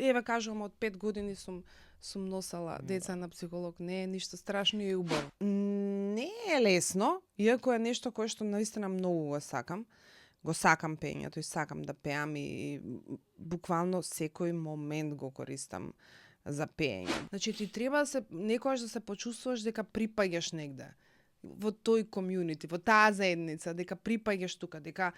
еве кажувам од 5 години сум носела деца на психолог, не е ништо страшно и убаво. Не е лесно, иако е нешто кое што наистина многу го сакам. Го сакам пеењето и сакам да пеам и буквално секој момент го користам за пеење. Значи ти треба некогаш да се почувствуваш дека припаѓаш негде во тој комјунити, во таа заедница, дека припаѓаш тука, дека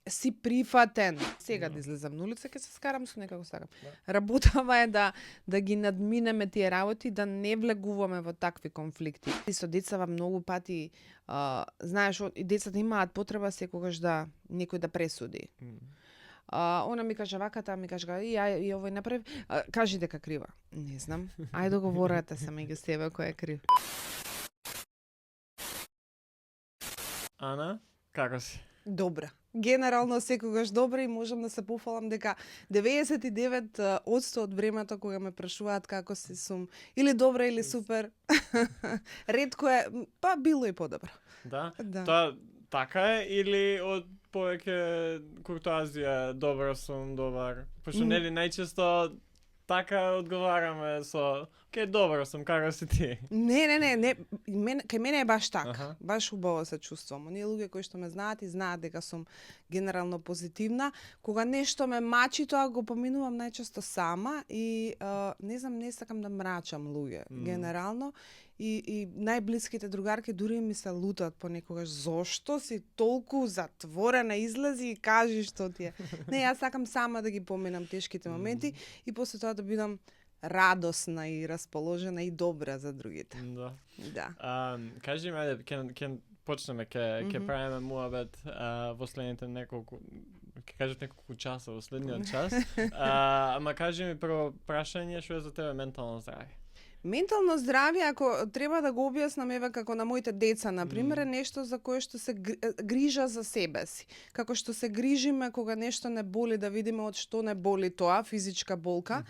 си прифатен. Сега да излезам на улица, ќе се скарам со некако сакам. Работава е да ги надминеме тие работи, да не влегуваме во такви конфликти. И со децава многу пати, знаеш, и децата имаат потреба секогаш да некој да пресуди. Она ми каже вака, таа ми каже и овој направи, кажи дека крива. Не знам. Ајде договорете се меѓу себе кој е крив. Ана, како си? Добра. Генерално секогаш добра и можам да се пофалам дека 99% од времето кога ме прашуваат како си сум или добра или супер, ретко е, па било и подобро. Да? Тоа така е или од повеќе куртоазија добар сум, добар? Пошто нели најчесто така одговараме со кај добро сум, како си ти? Не, кај мене е баш така. Баш убаво се чувствувам. Оние луѓе кои што ме знаат и знаат дека сум генерално позитивна, кога нешто ме мачи, тоа го поминувам најчесто сама и не знам, не сакам да мрачам луѓе генерално. И најблиските другарки дури ми се лутат понекогаш, зошто си толку затворена, излези и кажи што ти е. Не, јас сакам сама да ги поминам тешките моменти и после тоа да бидам радосна и расположена и добра за другите. Да. Кажи ми, ајде, ќе почнеме, ќе правиме муабет во следните неколку, ќе кажат неколку часа во следниот час. Ама кажи ми прво прашање, што е за тебе ментално здравје? Ментално здравје, ако треба да го објаснам, еве како на моите деца, например, е нешто за кое што се грижа за себе си. Како што се грижиме кога нешто не боли, да видиме од што не боли тоа, физичка болка,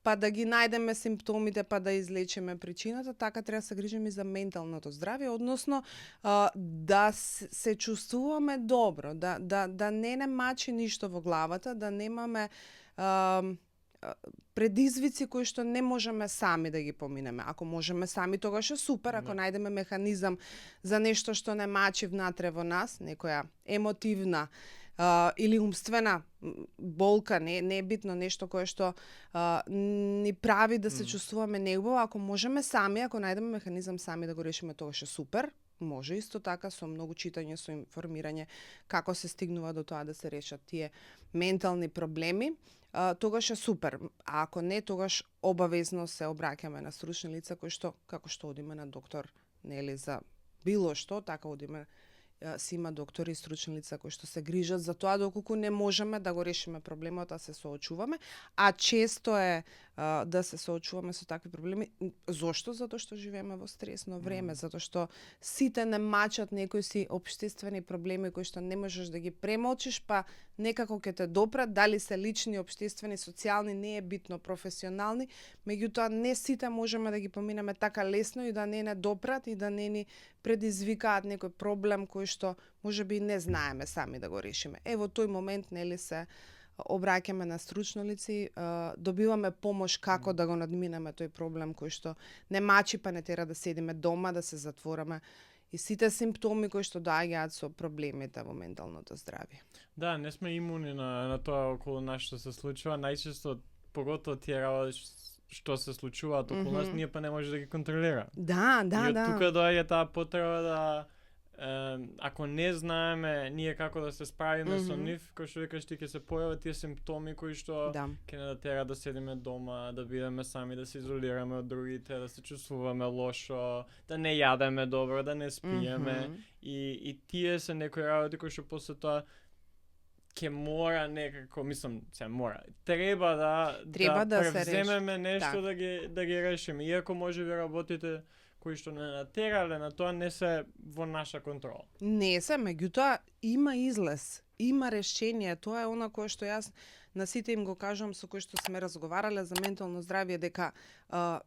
па да ги најдеме симптомите, па да излечиме причината, така треба да се грижиме и за менталното здравје, односно да се чувствуваме добро, да не мачи ништо во главата, да немаме предизвици кои што не можеме сами да ги поминеме. Ако можеме сами, тогаш е супер. Ако најдеме механизам за нешто што не мачи внатре во нас, некоја емотивна или умствена болка, не е битно, нешто кое што ни прави да се чувствуваме неубаво, ако можеме сами, ако најдеме механизам сами да го решиме, тогаш е супер. Може исто така со многу читање, со информирање како се стигнува до тоа да се решат тие ментални проблеми, тогаш е супер. А ако не, тогаш обавезно се обраќаме на стручни лица кои што, како што одиме на доктор, нели, за било што, така одиме, си има доктори и стручни лица кои што се грижат за тоа доколку не можеме да го решиме проблемот, а се соочуваме, а често е да се соочуваме со такви проблеми. Зошто? Затоа што живееме во стресно време, затоа што сите не мачат некои си општествени проблеми кои што не можеш да ги премолчиш, па некако ќе те допрат, дали се лични, општествени, социјални, не е битно, професионални, меѓутоа не сите можеме да ги поминеме така лесно и да не допрат и да не ни предизвикаат некој проблем кој што можеби не знаеме сами да го решиме. Во тој момент, нели, се обраќаме на стручно лице, добиваме помош како да го надминеме тој проблем кој што не мачи, па не тера да седиме дома, да се затвораме и сите симптоми кои што доаѓаат со проблемите во менталното здравје. Да, не сме имуни на тоа околу нас што се случува, најчесто поготово тие работи што се случуваат околу нас, ние па не може да ги контролираме. Да. И од тука доаѓа таа потреба да ако не знаеме ние како да се справиме со нив, кој што викаш ти, ќе се појават тие симптоми кои што ќе не тера да седиме дома, да бидеме сами, да се изолираме од другите, да се чувствуваме лошо, да не јадеме добро, да не спиеме и тие се некои работи кои што после тоа ќе мора некако, мислам, треба да превземеме нешто да ги решиме, иако може би работите кои што не натерале на тоа не се во наша контрола. Не се, меѓутоа има излез, има решение. Тоа е она кое што јас на сите им го кажувам со кои што сме разговарале за ментално здравје, дека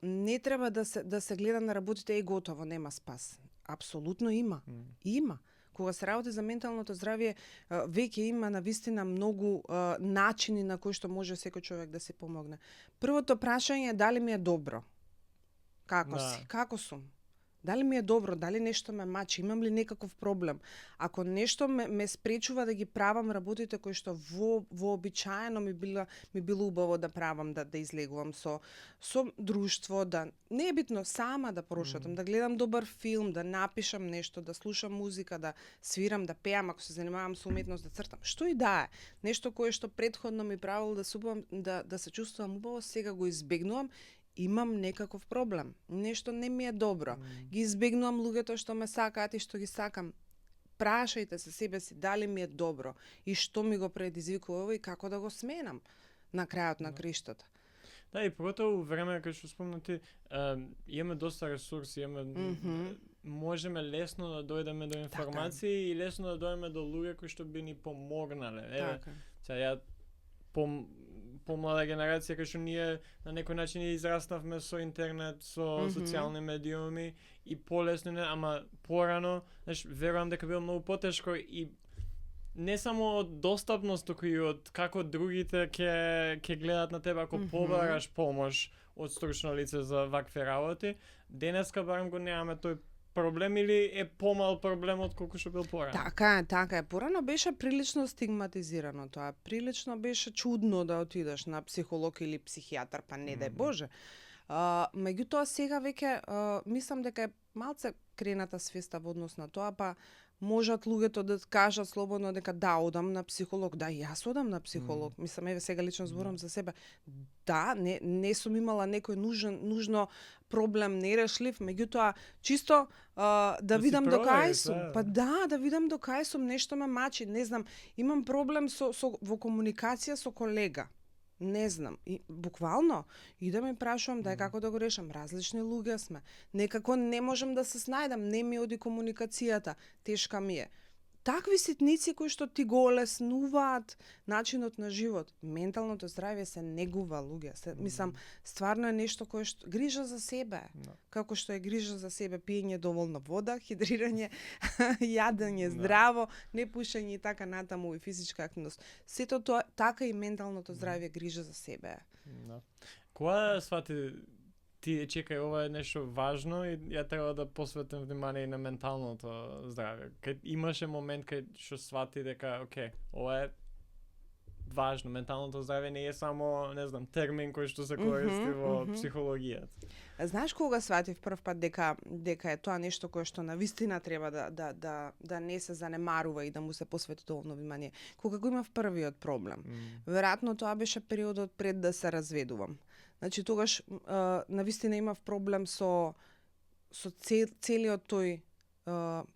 не треба да се гледа на работите и готово, нема спас. Апсолутно има. Има. Кога се работи за менталното здравје, веќе има навистина многу начини на кои што може секој човек да се помогне. Првото прашање е дали ми е добро. Како си? Како сум? Дали ми е добро, дали нешто ме мачи, имам ли некаков проблем? Ако нешто ме спречува да ги правам работите кои што вообичаено ми било убаво да правам, да излегувам со друштво, да не е битно сама да прошетам, да гледам добар филм, да напишам нешто, да слушам музика, да свирам, да пеам, ако се занимавам со уметност, да цртам. Што и да е. Нешто кое што претходно ми правило да се чувствувам убаво, сега го избегнувам. Имам некаков проблем. Нешто не ми е добро. Ги избегнувам луѓето што ме сакаат и што ги сакам. Прашајте се себе си дали ми е добро и што ми го предизвикува и како да го сменам на крајот на криштата. Да, и поготово време кога што спомнати, имаме доста ресурси, можеме лесно да дојдеме до информации и лесно да дојдеме до луѓе кои што би ни помогнале. Сега ја помлада генерација кај што ние на некој начин израснавме со интернет, со социјални медиуми и полесно, ама порано, знаеш, верувам дека било многу потешко и не само од достапност, туку и од како другите ќе гледат на тебе ако побараш помош од стручно лице за вакви работи. Денеска барем го немаме тој проблем или е помал проблем од колку што бил порано? Така е. Порано беше прилично стигматизирано тоа. Прилично беше чудно да отидеш на психолог или психијатар, па не дај Боже. Меѓутоа сега веќе мислам дека е малце крената свеста во однос на тоа, па можат луѓето да кажат слободно дека да, одам на психолог. Да, јас одам на психолог. Мислам, еве сега лично зборам за себе. Да, не сум имала некој нужно проблем нерешлив, меѓутоа чисто да видам до кај сум. Па да видам до кај сум, нешто ме мачи, не знам, имам проблем во комуникација со колега. Не знам, и буквално идам и прашувам како да го решам. Различни луѓе сме. Некако не можам да се снајдам, не ми оди комуникацијата, тешка ми е. Такви ситници кои што ти го олеснуваат начинот на живот. Менталното здравје се негува, луѓе. Мислам, стварно е нешто кое што грижа за себе. Како што е грижа за себе, пиење доволно вода, хидрирање, јадење здраво, не пушење и така натаму и физичка активност. Сето тоа, така и менталното здравје грижа за себе. Кога свати ти чекај, ова е нешто важно и ја треба да посветам внимание и на менталното здравје. Кај имаше момент кај што свати дека, окей, ова е важно, менталното здравје не е само, не знам, термин кој што се користи во психологијата. Знаеш кога сватив прв пат дека е тоа нешто кое што навистина треба да не се занемарува и да му се посвети доволно внимание. Кога го имав првиот проблем. Веројатно тоа беше периодот пред да се разведувам. Значи тогаш навистина имав проблем со целиот тој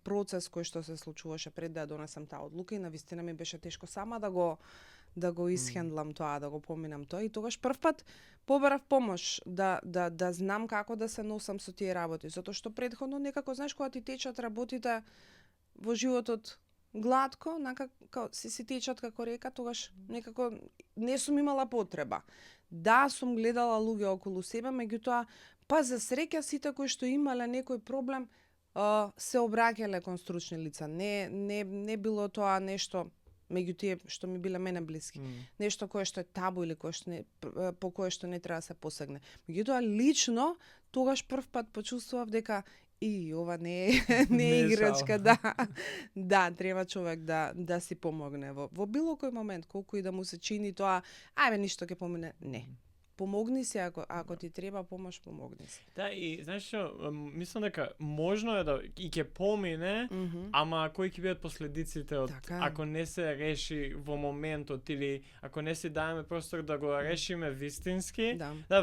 процес кој што се случуваше пред да донесам таа одлука и навистина ми беше тешко сама да го исхендлам тоа, да го поминам тоа и тогаш прв пат побарав помош да знам како да се носам со тие работи, затоа што претходно некако знаеш кога ти течат работите во животот гладко, како си течат како река, тогаш некако не сум имала потреба. Да, сум гледала луѓе околу себе, меѓутоа, па за среќа сите кои што имале некој проблем се обраќале кон стручни лица. Не било тоа нешто меѓу тие што ми биле мене блиски. Нешто кое што е табу или по кое што не треба да се посегне. Меѓутоа, лично, тогаш прв пат почувствував дека и ова не е играчка, да, треба човек да си помогне во било кој момент, колку и да му се чини тоа, ајде ништо ќе помине, не. Помогни се ако ти треба помош, помогни се. Да, и знаеш што, мислам дека можно е да и ќе помине, ама кои ќе бидат последиците од ако не се реши во моментот или ако не си даеме простор да го решиме вистински. Да,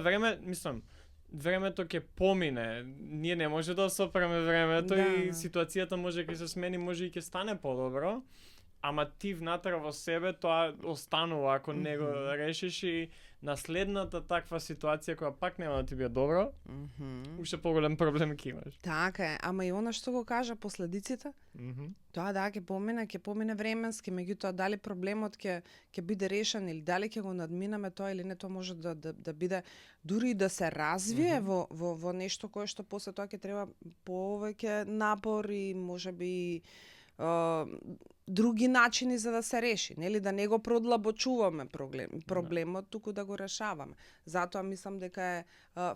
времето ќе помине. Ние не може да сопреме времето и ситуацијата може ќе се смени, може и ќе стане подобро, ама ти внатре во себе тоа останува ако не го решиш и наследната таква ситуација која пак нема да ти биде добро, уште поголем проблем ќе имаш. Така е, ама и она што го кажа последиците, тоа ќе помине временски, меѓутоа дали проблемот ќе биде решен или дали ќе го надминаме тоа или не, тоа може да биде дури и да се развие во нешто кое што после тоа ќе треба повеќе напор и можеби други начини за да се реши, нели, да не го продлабочуваме проблемот, туку да го решаваме. Затоа мислам дека е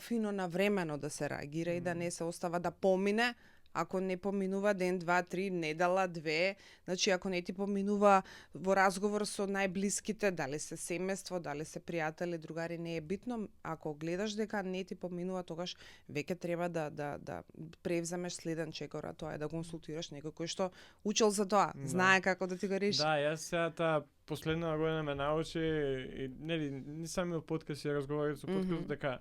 фино навремено да се реагира и да не се остава да помине. Ако не поминува ден, 2, 3, недела, 2, значи ако не ти поминува во разговор со најблиските, дали се семејство, дали се пријатели, другари, не е битно. Ако гледаш дека не ти поминува, тогаш веќе треба да превземеш следен чекор, а тоа е да консултираш некој кој што учел за тоа, знае како да ти го реши. Да, јас сега таа последна година ме научи и нели не сам имал подкаст и разговарав со подкаст дека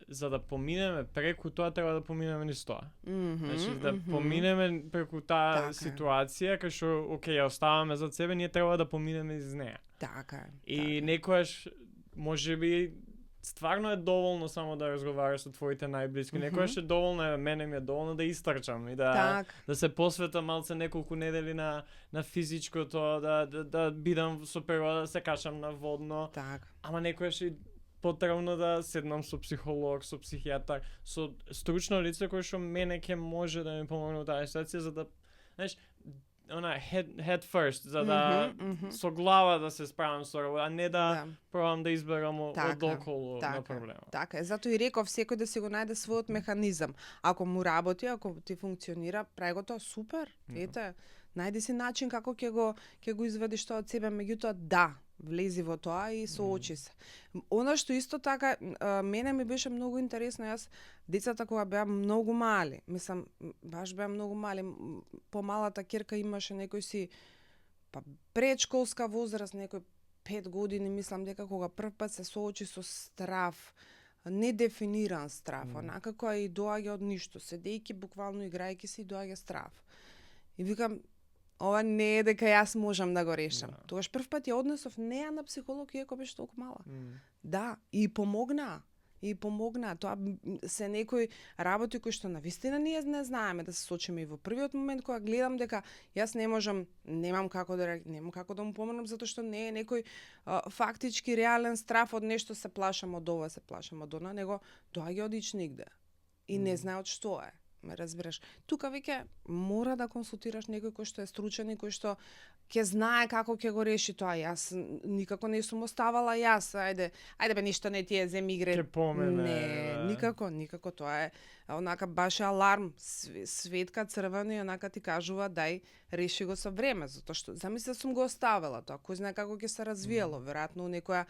за да поминеме преку тоа, треба да поминеме низ тоа. Значи, да поминеме преку таа ситуација, кај што, окей, ја оставаме зад себе, ние треба да поминеме низ неа. Така е. И некојаш, можеби, стварно е доволно само да разговараш со твоите најблиски. Некојаш е доволно, мене ми е доволно да истрчам и да се посветам малце неколку недели на физичкото, да бидам со природа, да се качам на водно. Ама некојаш и потребно да седнам со психолог, со психијатар, со стручно лице кој што мене ќе може да ми помогне во таа ситуација, за да, знаеш, head first, за да со глава да се справам со работа, а не да пробам да изберам одоколу на проблемот. Така е, затоа и реков секој да си го најде својот механизам. Ако му работи, ако ти функционира, прави го тоа супер. Ете, најди си начин како ќе го извадиш тоа од себе, меѓутоа влези во тоа и соочи се. Она што исто така мене ми беше многу интересно, јас децата кога беа многу мали, мислам баш беа многу мали, помалата ќерка имаше некој си предшколска возраст, некој 5 години, мислам дека кога прв пат се соочи со страв, недефиниран страв, онака која и доаѓа од ништо, седејќи буквално играјќи се и доаѓа страв. И викам, ова не е дека јас можам да го решам. Тогаш прв пат ја однесов неа на психолог иако беше толку мала. Да, и помогна. Тоа се некои работи кои што навистина ние не знаеме да се сочиме и во првиот момент кога гледам дека јас немам како да му помогнам затоа што не е некој фактички реален страв од нешто, се плашам од ова, се плашам од она, него доаѓа од нигде и не знае од што е. Ме разбираш. Тука веќе мора да консултираш некој кој што е стручен и кој што ќе знае како ќе го реши тоа. Јас никако не сум оставала ајде бе, ништо не ти е, земи игре. Ќе помене. Не, никако тоа е онака баш аларм, светка црвено и онака ти кажува дај реши го со време, затоа што замисли сум го оставила тоа, кој знае како ќе се развиело, веројатно у некоја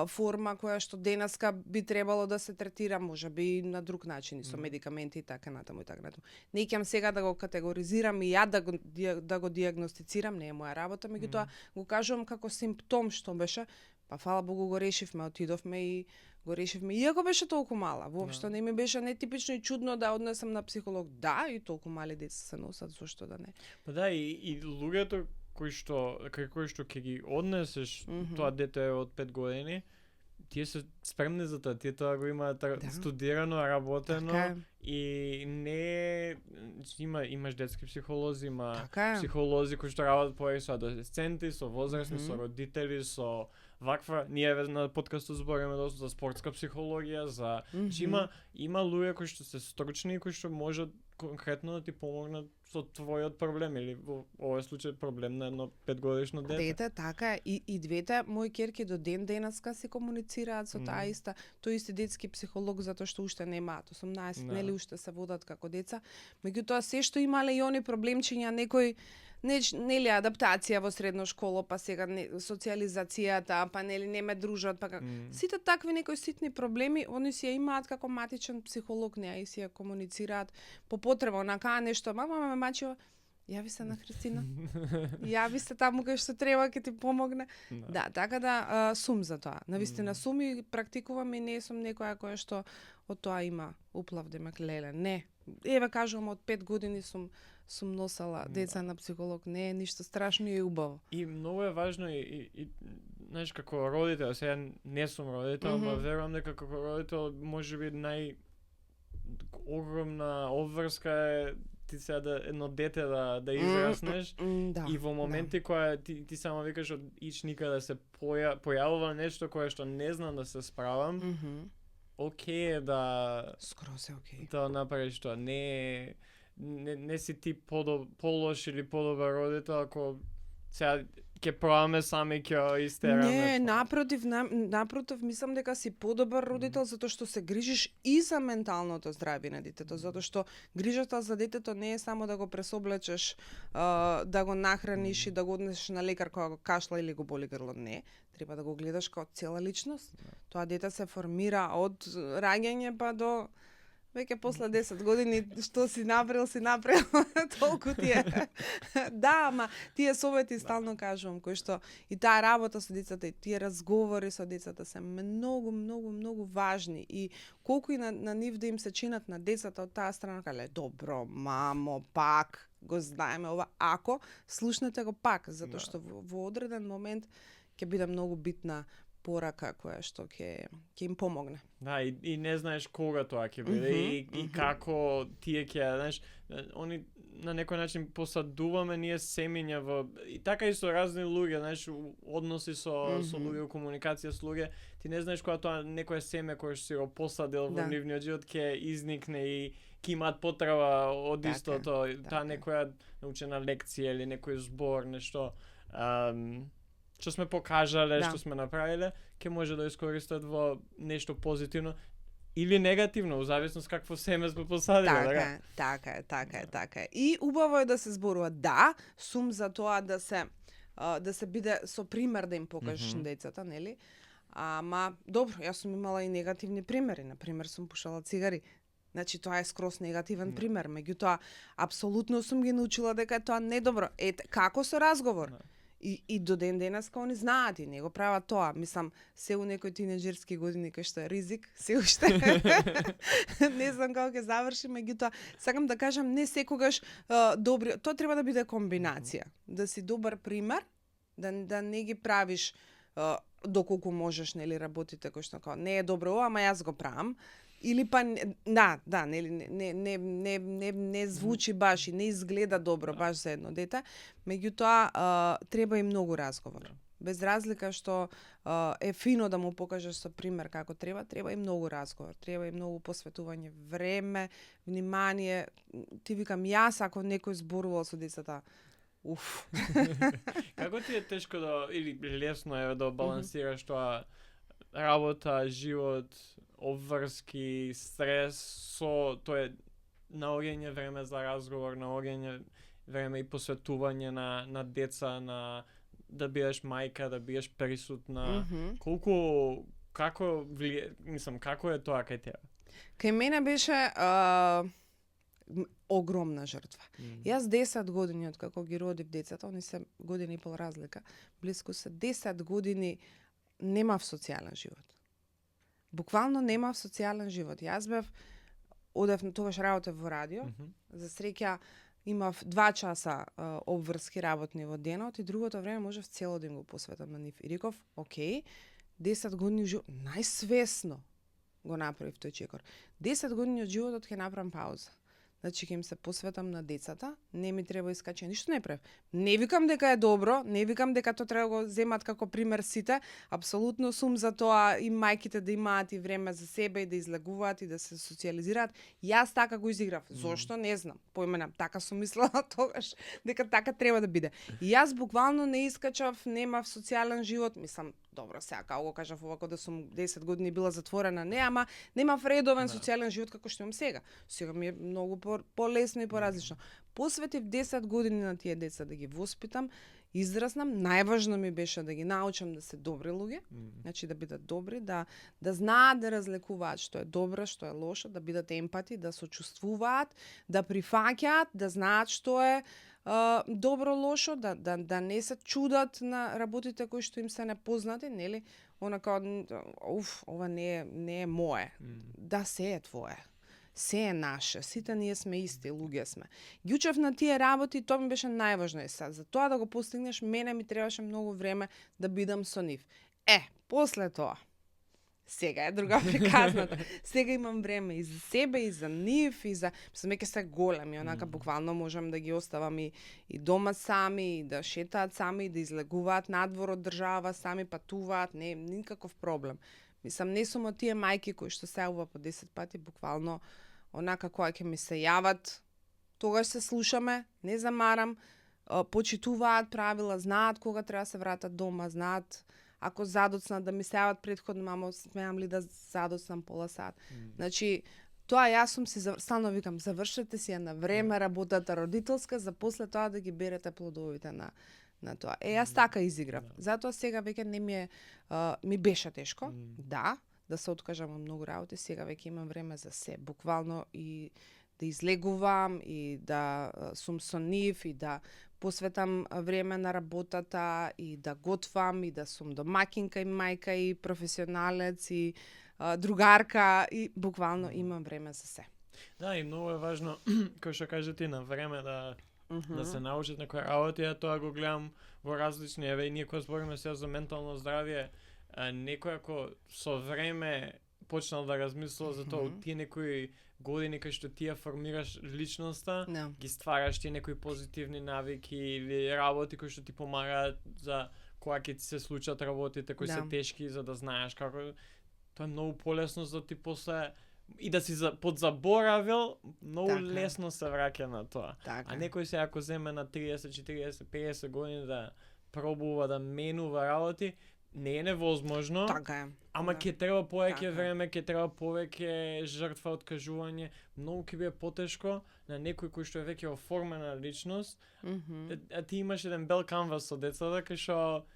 форма која што денеска би требало да се третира, можеби на друг начин, со медикаменти и така натаму и така натаму. Не ќе сега да го категоризирам и ја да го дијагностицирам, не е моја работа, меѓутоа го кажувам како симптом што беше, па фала Богу го решивме, отидовме и го решивме. Иако беше толку мала, воопшто не ми беше нетипично и чудно да однесам на психолог. Да, и толку мали деца се носат, зошто да не. Па да, и луѓето кои што ќе ги однесеш тоа дете од 5 години, тие се спремни за тоа, тие тоа го имаат студирано, работено и не имаш детски психолози, психолози кои што работат повеќе со адолесценти, со возрастни, со родители, со ваква, ние на подкастот збориме доста за спортска психологија, за има луѓе кои што се стручни и кои што можат конкретно да ти помогнат со твојот проблем или во овој случај проблем на едно 5-годишно дете. Дете, така и двете мои ќерки до ден денеска се комуницираат со таа иста, тој исти детски психолог затоа што уште немаат 18, нели уште се водат како деца. Меѓутоа се што имале и они проблемчиња, некој нели адаптација во средно школо, па сега социализацијата, па нели не ме дружат, па сите такви некои ситни проблеми, они си ја имаат како матичен психолог, неа и си ја комуницираат по потреба, онака нешто, мама ме мачува, јави се на Христина, јави се таму кај што треба, ќе ти помогне. Да, така да сум за тоа. Навистина сум и практикувам и не сум некоја која што од тоа има уплав демек леле. Не. Еве кажувам од 5 години сум носела деца на психолог, не е ништо страшно и убаво. И многу е важно и знаеш како родител, сега не сум родител, ама верувам дека како родител можеби огромна обврска е ти сега да едно дете да израснеш и во моменти која ти само викаш од никаде се појавува нешто кое што не знам да се справам, окей е да скроз е окей. Да направиш тоа, не не си ти полош или подобар родител ако сега ќе пробаме сами ќе истераме. Не, напротив, мислам дека си подобар родител затоа што се грижиш и за менталното здравје на детето, затоа што грижата за детето не е само да го пресоблечеш, да го нахраниш и да го однесеш на лекар кога го кашла или го боли грло, не. Треба да го гледаш како цела личност. Тоа дете се формира од раѓање па до веќе после 10 години, што си направил, толку ти е. Да, ама тие совети стално кажувам, кои што и таа работа со децата, и тие разговори со децата се многу важни. И колку и на нив да им се чинат на децата од таа страна, кале, добро, мамо, пак, го знаеме ова, ако слушнете го пак, затоа што во одреден момент ќе биде многу битна порака која што ќе им помогне. Да, и не знаеш кога тоа ќе биде и како тие ќе, знаеш, они на некој начин посадуваме ние семиња во и така и со разни луѓе, знаеш, односи со луѓе, комуникација со луѓе, ти не знаеш кога тоа некое семе кое што си го посадил во нивниот живот ќе изникне и ќе имаат потреба од истото, таа некоја научена лекција или некој збор, нешто што сме покажале, што сме направиле, ќе може да искористат во нешто позитивно или негативно, во зависност какво семе сме посадиле. Така е. И убаво е да се зборува. Да, сум за тоа да се биде со пример да им покажеш на децата, нели? Ама добро, јас сум имала и негативни примери. Например, сум пушала цигари. Значи, тоа е скроз негативен пример. Меѓутоа, апсолутно сум ги научила дека тоа не е добро. Како со разговор? И до ден денеска они знаат и не го прават тоа. Мислам, се у некои тинеџерски години кај што е ризик, се уште. Не знам како ќе заврши, меѓутоа сакам да кажам не секогаш добри, тоа треба да биде комбинација. Да си добар пример, да не ги правиш доколку можеш, нели, работите кои што не е добро, ама јас го правам. Или па нели не звучи баш и не изгледа добро баш за едно дете, меѓутоа треба и многу разговор. Без разлика што е фино да му покажеш со пример како треба и многу разговор, треба и многу посветување време, внимание. Ти викам јас ако некој зборувал со децата, уф. Како ти е тешко или лесно е да балансираш тоа работа, живот, обврски, стрес со тоа наоѓање време за разговор, наоѓање време и посветување на деца, да бидеш мајка, да бидеш присутна. Како е тоа кај тебе? Кај мене беше огромна жртва. Јас 10 години од како ги родив децата, они се години и пол разлика, близко се 10 години немав социјален живот. Буквално немав социјален живот. Јас одев на тогаш работев во радио, за среќа имав 2 часа обврски работни во денот и другото време можев цело да им го посветам на нив. И реков, окей, 10 години живот, најсвесно го направив тој чекор. 10 години од животот ќе направам пауза. Значи ќе им се посветам на децата, не ми треба искаче, ништо не правев. Не викам дека е добро, не викам дека тоа треба да го земат како пример сите, апсолутно сум за тоа и мајките да имаат и време за себе и да излегуваат и да се социјализираат. Јас така го изиграв. Зошто? Не знам. Поименам, така сум мислела тогаш дека така треба да биде. И јас буквално не искачав, немав социјален живот, мислам, добро, сега како го кажав овако да сум 10 години била затворена, не, ама немав редовен социјален живот како што имам сега. Сега ми е многу полесно и поразлично. Посветив 10 години на тие деца да ги воспитам, израснам, најважно ми беше да ги научам да се добри луѓе, значи да бидат добри, да знаат да разликуваат што е добро, што е лошо, да бидат емпати, да сочувствуваат, да прифаќаат, да знаат што е добро лошо, да не се чудат на работите кои што им се непознати, нели? Онака, ова не е мое. Да, се е твое. Се е наше, сите ние сме исти, луѓе сме. Ги учев на тие работи, тоа ми беше најважно. За тоа да го постигнеш, мене ми требаше многу време да бидам со нив. После тоа, сега е друга приказната. Сега имам време и за себе, и за нив, и за... Меќе се големи, онака буквално можам да ги оставам и дома сами, и да шетаат сами, и да излегуваат надвор од држава, сами патуваат, не е никаков проблем. Мислам, не сум од тие мајки кои што се ува по 10 пати, буквално, онака која ќе ми се јават, тогаш се слушаме, не замарам, почитуваат правила, знаат кога треба се вратат дома, знаат ако задоцнат да ми сеават предходно, мамо, смеам ли да задоцнам пола сат. Значи, тоа јас сум си стално викам, завршете си ја на време работата родителска, за после тоа да ги берете плодовите на тоа. Јас така изиграв. Затоа сега веќе не ми беше тешко. Да се откажам од многу работи, сега веќе имам време за се, буквално и да излегувам и да сум со нив и да посветам време на работата и да готвам и да сум домакинка и мајка и професионалец и другарка и буквално имам време за се. Да, и многу е важно, кој што кажа ти, на време да се научат некои работи, тоа го гледам во различни, еве и ние кога збориме сега за ментално здравје, некој ако со време почнал да размислува за тоа, тие некои години кај што ти ја формираш личноста, ги ствараш тие некои позитивни навики или работи кои што ти помагаат за кога ќе ти се случат работите кои се тешки, за да знаеш како. Тоа е многу полесно за ти после и да си подзаборавил, многу лесно се враќа на тоа. А некој се ако земе на 30, 40, 50 години да пробува да менува работи, не е невозможно. Така е. Ама ќе треба повеќе време, ќе треба повеќе жртва, откажување, многу ќе биде потешко на некој кој што е веќе оформена личност. А ти имаш еден бел канвас со децата кај што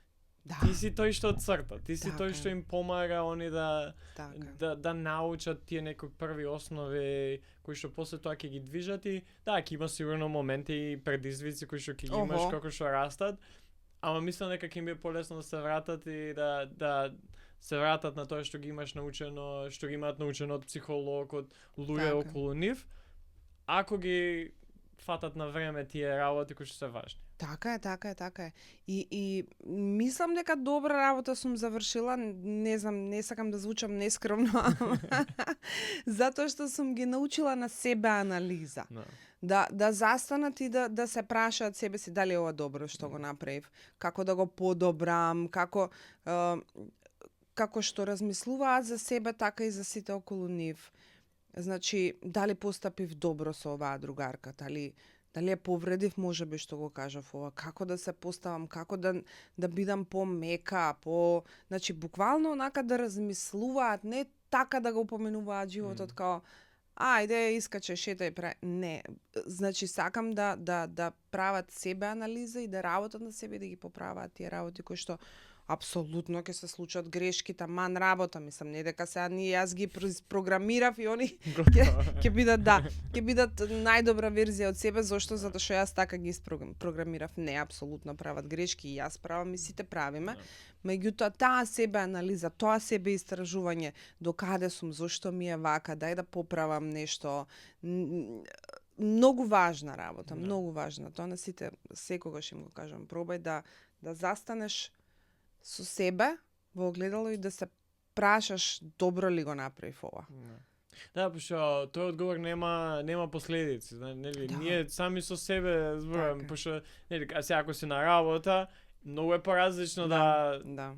ти си тој што црта, ти си тој што им помага они да научат тие некои први основи кои што после тоа ќе ги движат и ќе има сигурно моменти и предизвици кои што ќе ги имаш како што растат. Ама мислам дека ќе им биде полесно да се вратат и да се вратат на тоа што ги имаш научено, што ги имаат научено од психолог, од луѓе околу нив, ако ги фатат на време тие работи кои што се важни. Така е. И мислам дека добра работа сум завршила, не знам, не сакам да звучам нескромно, затоа што сум ги научила на себе анализа. Да застанат и да се прашаат себе си дали е ова добро што го направив, како да го подобрам, како што размислуваат за себе, така и за сите околу нив. Значи, дали постапив добро со оваа другарка, дали ја повредив, можеби што го кажав ова, како да се поставам, како да бидам помека, значи буквално онака да размислуваат, не така да го поменуваат животот као ајде, искаче, шетај, не. Значи, сакам да прават себе анализа и да работат на себе и да ги поправаат тие работи кои што апсолутно ќе се случат грешки, таман работа, мислам, не дека сега јас ги програмирав и они ќе бидат најдобра верзија од себе, зошто? Затоа што јас така ги програмирав. Не, апсолутно прават грешки и јас правам и сите правиме. Меѓутоа, таа себе анализа, тоа себе истражување, докаде сум, зошто ми е вака, дај да поправам нешто, многу важна работа, многу важна. Тоа на сите секогаш им го кажам, пробај да застанеш со себе во огледало и да се прашаш добро ли го направив ова. Да, пошто тој одговор нема последици, нели? Ние сами со себе зборуваме, пошто нели, а сега ако си на работа, многу е поразлично да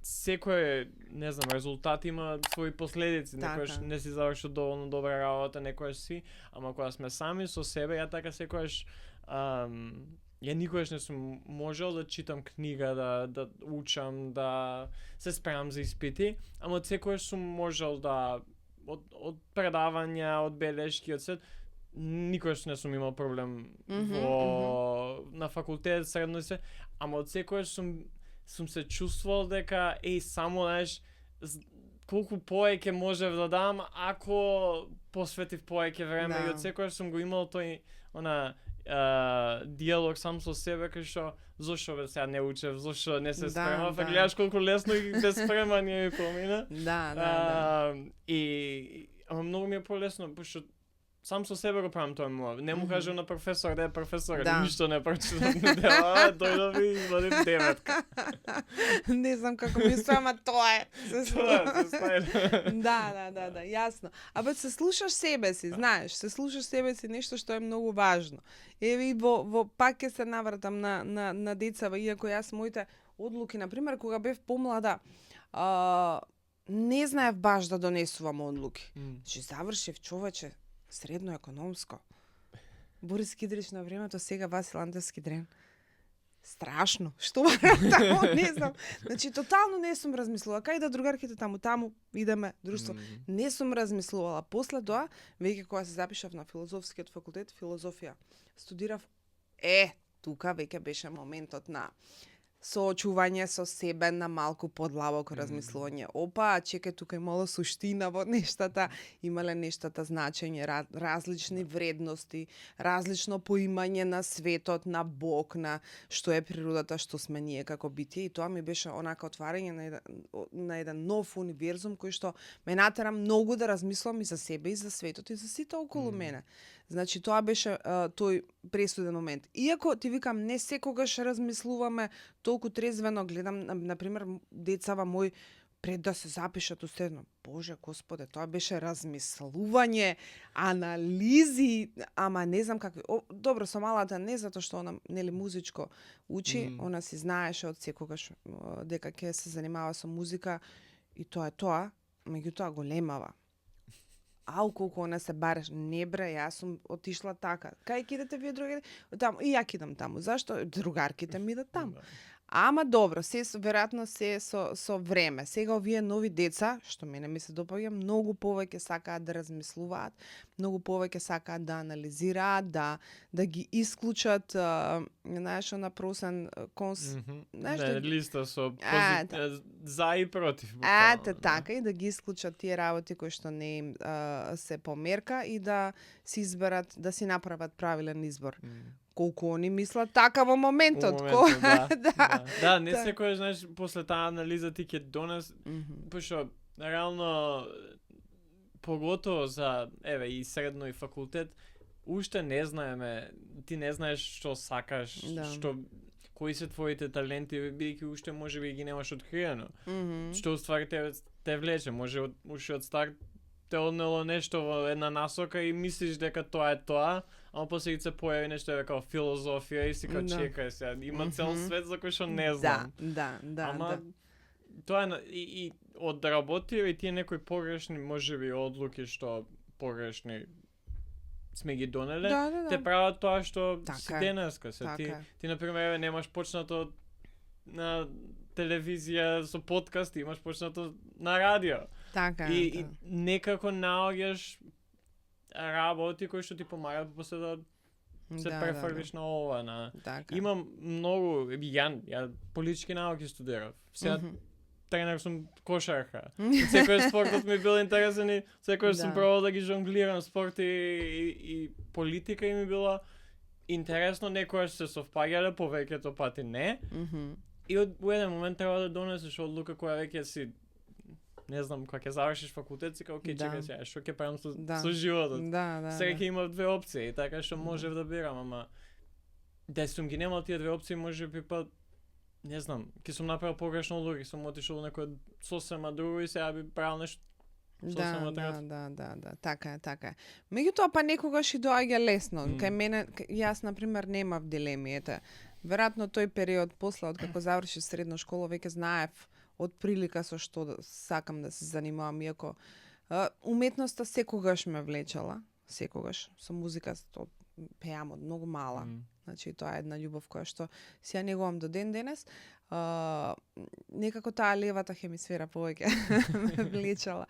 секој, не знам, резултат има своји последици, некојаш не си завршил доволно добра работа, некојаш си, ама кога сме сами со себе, ја така секојаш ја никогаш не сум можел да читам книга, да учам, да се спремам за испити, ама секогаш сум можел да од предавања, од белешки, од сет, никогаш не сум имал проблем на факултет, средно се, ама од секогаш сум се чувствувал дека само знаеш колку повеќе можев да дам ако посветив повеќе време и од секогаш сум го имал тој диалог сам со себе кај што зошто бе сега не учев, зошто не се спремав, гледаш колку лесно и без спремање ми помина. И ама многу ми е полесно, пошто сам со себе го правам тоа мова. Не му кажам на професор, да е професор, ништо не прочитам на дела, дојдов и извадим 9. Не знам како мислам, ама тоа е. Да, јасно. Абе се слушаш себе си, знаеш, се слушаш себе си, нешто што е многу важно. Еве и во пак ќе се навратам на децава, иако јас моите одлуки, на пример, кога бев помлада, не знаев баш да донесувам одлуки. Значи завршив, човече, средно економско. Борис Кидрич на времето, сега Васил Андевски дрен. Страшно. Што барам таму, не знам. Значи, тотално не сум размислувала. Кај да другарките таму идеме, друштво. Не сум размислувала. После тоа, веќе кога се запишав на филозофскиот факултет, филозофија, студирав, тука веќе беше моментот на соочување со себе, на малку подлабоко размислување. Опа, чекај, тука имало суштина во нештата, имале нештата значење, различни вредности, различно поимање на светот, на Бог, на што е природата, што сме ние како битие, и тоа ми беше онака отварање на еден нов универзум кој што ме натера многу да размислам и за себе, и за светот, и за сите околу мене. Значи, тоа беше тој пресуден момент. Иако, ти викам, не секогаш размислуваме толку трезвено, гледам, например, децава мој, пред да се запишат уседно. Боже, Господе, тоа беше размислување, анализи, ама не знам какви. Добро, со малата не, затоа што она, нели, музичко учи, она си знаеше од секогаш дека ќе се занимава со музика, и тоа е тоа, меѓутоа големава. Ау, колку она се бареш. Не бре, јас сум отишла така. Кај кидате вие други? Таму, и ја кидам таму. Зашто? Другарките ми идат таму. Ама добро, веројатно се со време. Сега овие нови деца, што мене ми се допаѓа, многу повеќе сакаат да размислуваат, многу повеќе сакаат да анализираат, да ги исклучат, знаеш, на просен конс... листа со за и против. Така, и да ги исклучат тие работи кои што не им се померка и да си изберат, да си направат правилен избор. Колку они мислат така во моментот. Да, не секој, знаеш, после таа анализа ти ќе донес, пошто реално поготово за и средно и факултет, уште не знаеме, ти не знаеш што сакаш, што кои се твоите таленти, бидејќи уште можеби ги немаш откриено. Што уствари те влече, може уште од старт те однело нешто во една насока и мислиш дека тоа е тоа, ама после се појави нешто како филозофија и си како чекај сега, има цел свет за кој што не знам. Ама тоа и одработи и тие некои погрешни можеби одлуки што погрешни сме ги донеле, те прават тоа што си денеска. Ти на пример немаш почнато на телевизија со подкаст, имаш почнато на радио. И некако наоѓаш работи кои што ти помагаат после да се префрлиш на ова. Имам многу, ја политички науки студирав. Сега тренер сум кошарка. Секој спортот ми бил интересен и секој сум пробал да ги жонглирам спорт и политика и ми било интересно, некојаш се совпаѓале, повеќето пати не. И во еден момент треба да донесеш одлука која веќе си, не знам, кога ќе завршиш факултет, си како чекај сега, што ќе правам со животот. Сега ќе имам две опции, така што можев да бирам, ама да сум ги немал тие две опции, можеби па не знам, ќе сум направил погрешно одлука, ќе сум отишол во некој сосема друго и сега би правил нешто сосема трето. Така е. Меѓутоа па некогаш и доаѓа лесно. Кај мене, јас на пример немав дилеми, веројатно тој период после од како завршив средна школа веќе знаев од прилика со што сакам да се занимавам, иако уметноста секогаш ме влечела, секогаш со музика пеам од многу мала. Значи тоа е една љубов која што си ја негувам до ден денес. Некако таа левата хемисфера повеќе ме влечела.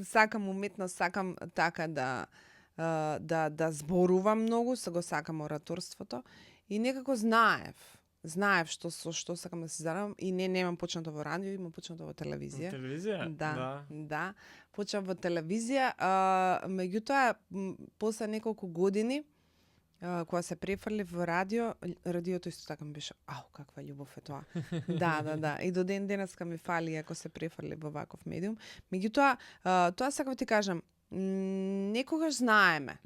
Сакам уметност, сакам така да зборувам многу, го сакам ораторството. И некако знаев што сакам да се занимавам и немам почнато во радио, имам почнато во телевизија. Во телевизија? Да. Почнав во телевизија, меѓутоа после неколку години кога се префрлив во радиото исто така ми беше, каква љубов е тоа. Да. И до ден денеска ми фали ако се префрлив во ваков медиум. Меѓутоа, тоа сакам ти кажам, некогаш знаеме.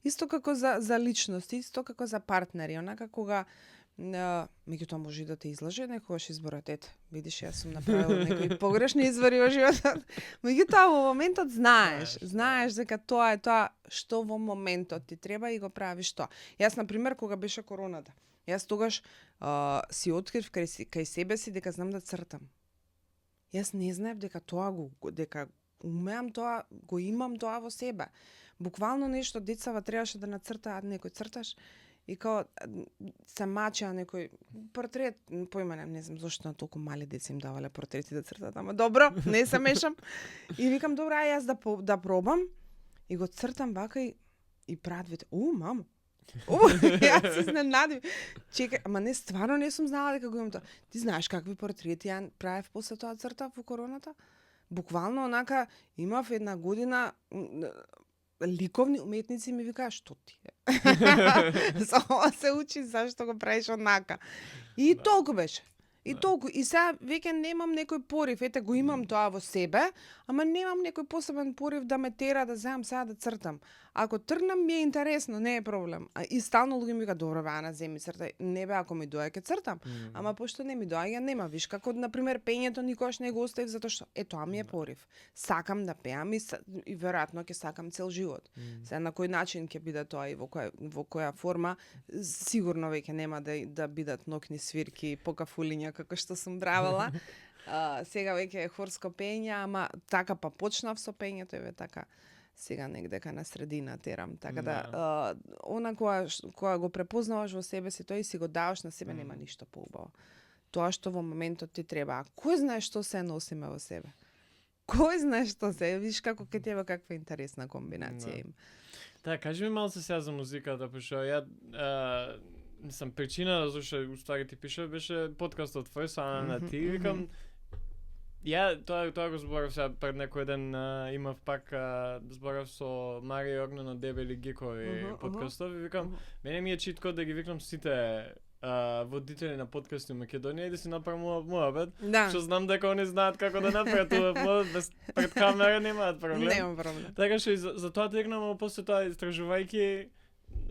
Исто како за личности, исто како за партнери, онака кога меѓутоа може да те излаже некогаш изборот, видиш, јас сум направила некои погрешни избори во животот. Меѓутоа во моментот знаеш дека тоа е тоа што во моментот ти треба и го правиш тоа. Јас на пример кога беше короната, јас тогаш си открив кај себе си дека знам да цртам. Јас не знаев дека тоа дека умеам тоа, го имам тоа во себе. буквално нешто децава требаше да нацртаат некој црташ и као се мачеа некој портрет, појма не знам зошто на толку мали деца им давале портрети да цртаат, ама добро, не се мешам. И викам добро, јас да пробам и го цртам вака и прават вете, мамо. Јас се изненадив. Чекај, ама не, стварно не сум знала дека го имам тоа. Ти знаеш какви портрети ја правев после тоа цртав во короната? Буквално онака имав една година ликовни уметници ми викаа што ти е. Само се учи зашто го правиш онака. И толку беше. И толку. И сега веќе немам некој порив. Ете го имам тоа во себе, ама немам некој посебен порив да ме тера да земам сега да цртам. Ако тргнам ми е интересно, не е проблем. И стално луѓе ми викаат добро бе, Ана, земи цртај. Не бе, ако ми доаѓа ќе цртам. Ама пошто не ми доаѓа, нема. Виш како на пример пењето никогаш не го оставив затоа што тоа ми е порив. Сакам да пеам и веројатно ќе сакам цел живот. Сега на кој начин ќе биде тоа и во која форма, сигурно веќе нема да бидат нокни свирки, покафулиња како што сум правела. Сега веќе е хорско пење, ама така па почнав со пењето и така сега негдека на средина терам, така да она која го препознаваш во себе си, тој и си го даваш на себе, нема ништо поубаво. Тоа што во моментот ти треба, кој знае што се носиме во себе? Кој знае што се, виш како ке тебе каква интересна комбинација има. Да, кажи ми малце сега за музиката, пошто ја мислам причина зашто уствари ти пишав беше подкастот твој со Ана на ти, викам ја тоа го зборав сега пред некој ден, имав пак зборав со Марија Огнено Дебели Гикови подкастов и викам мене ми е читко да ги викнам сите водители на подкасти во Македонија и да си направам муабет, што знам дека они знаат како да направат тоа без пред камера немаат проблем. Нема проблем. Така што и за тоа тргнам, а после тоа истражувајќи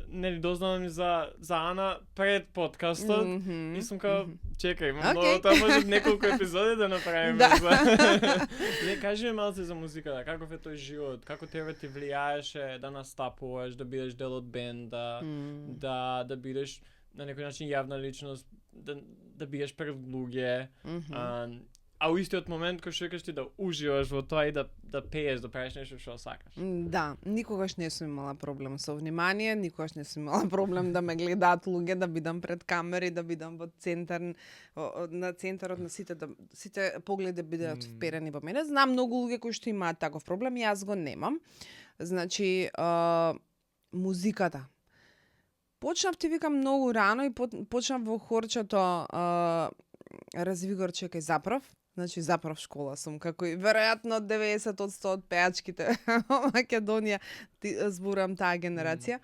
нели дознавам и за Ана пред подкастот и сум као чекај, тоа може неколку епизоди да направиме. Не, кажи ми малце за музиката, каков е тој живот, како тебе ти влијаеше да настапуваш, да бидеш дел од бенда, да бидеш на некој начин јавна личност, да бидеш пред луѓе, а у истиот момент кој што викаш ти да уживаш во тоа и да пееш, да правиш нешто што сакаш. Да, никогаш не сум имала проблем со внимание, никогаш не сум имала проблем да ме гледаат луѓе, да бидам пред камери, да бидам во центар, на центарот на сите погледи бидат вперени во мене. Знам многу луѓе кои што имаат таков проблем, јас го немам. Значи, музиката. Почнав ти викам многу рано и почнав во хорчето Развигор чекај заправ. Значи заправ школа сум, како и веројатно 90% од пеачките во Македонија зборам таа генерација.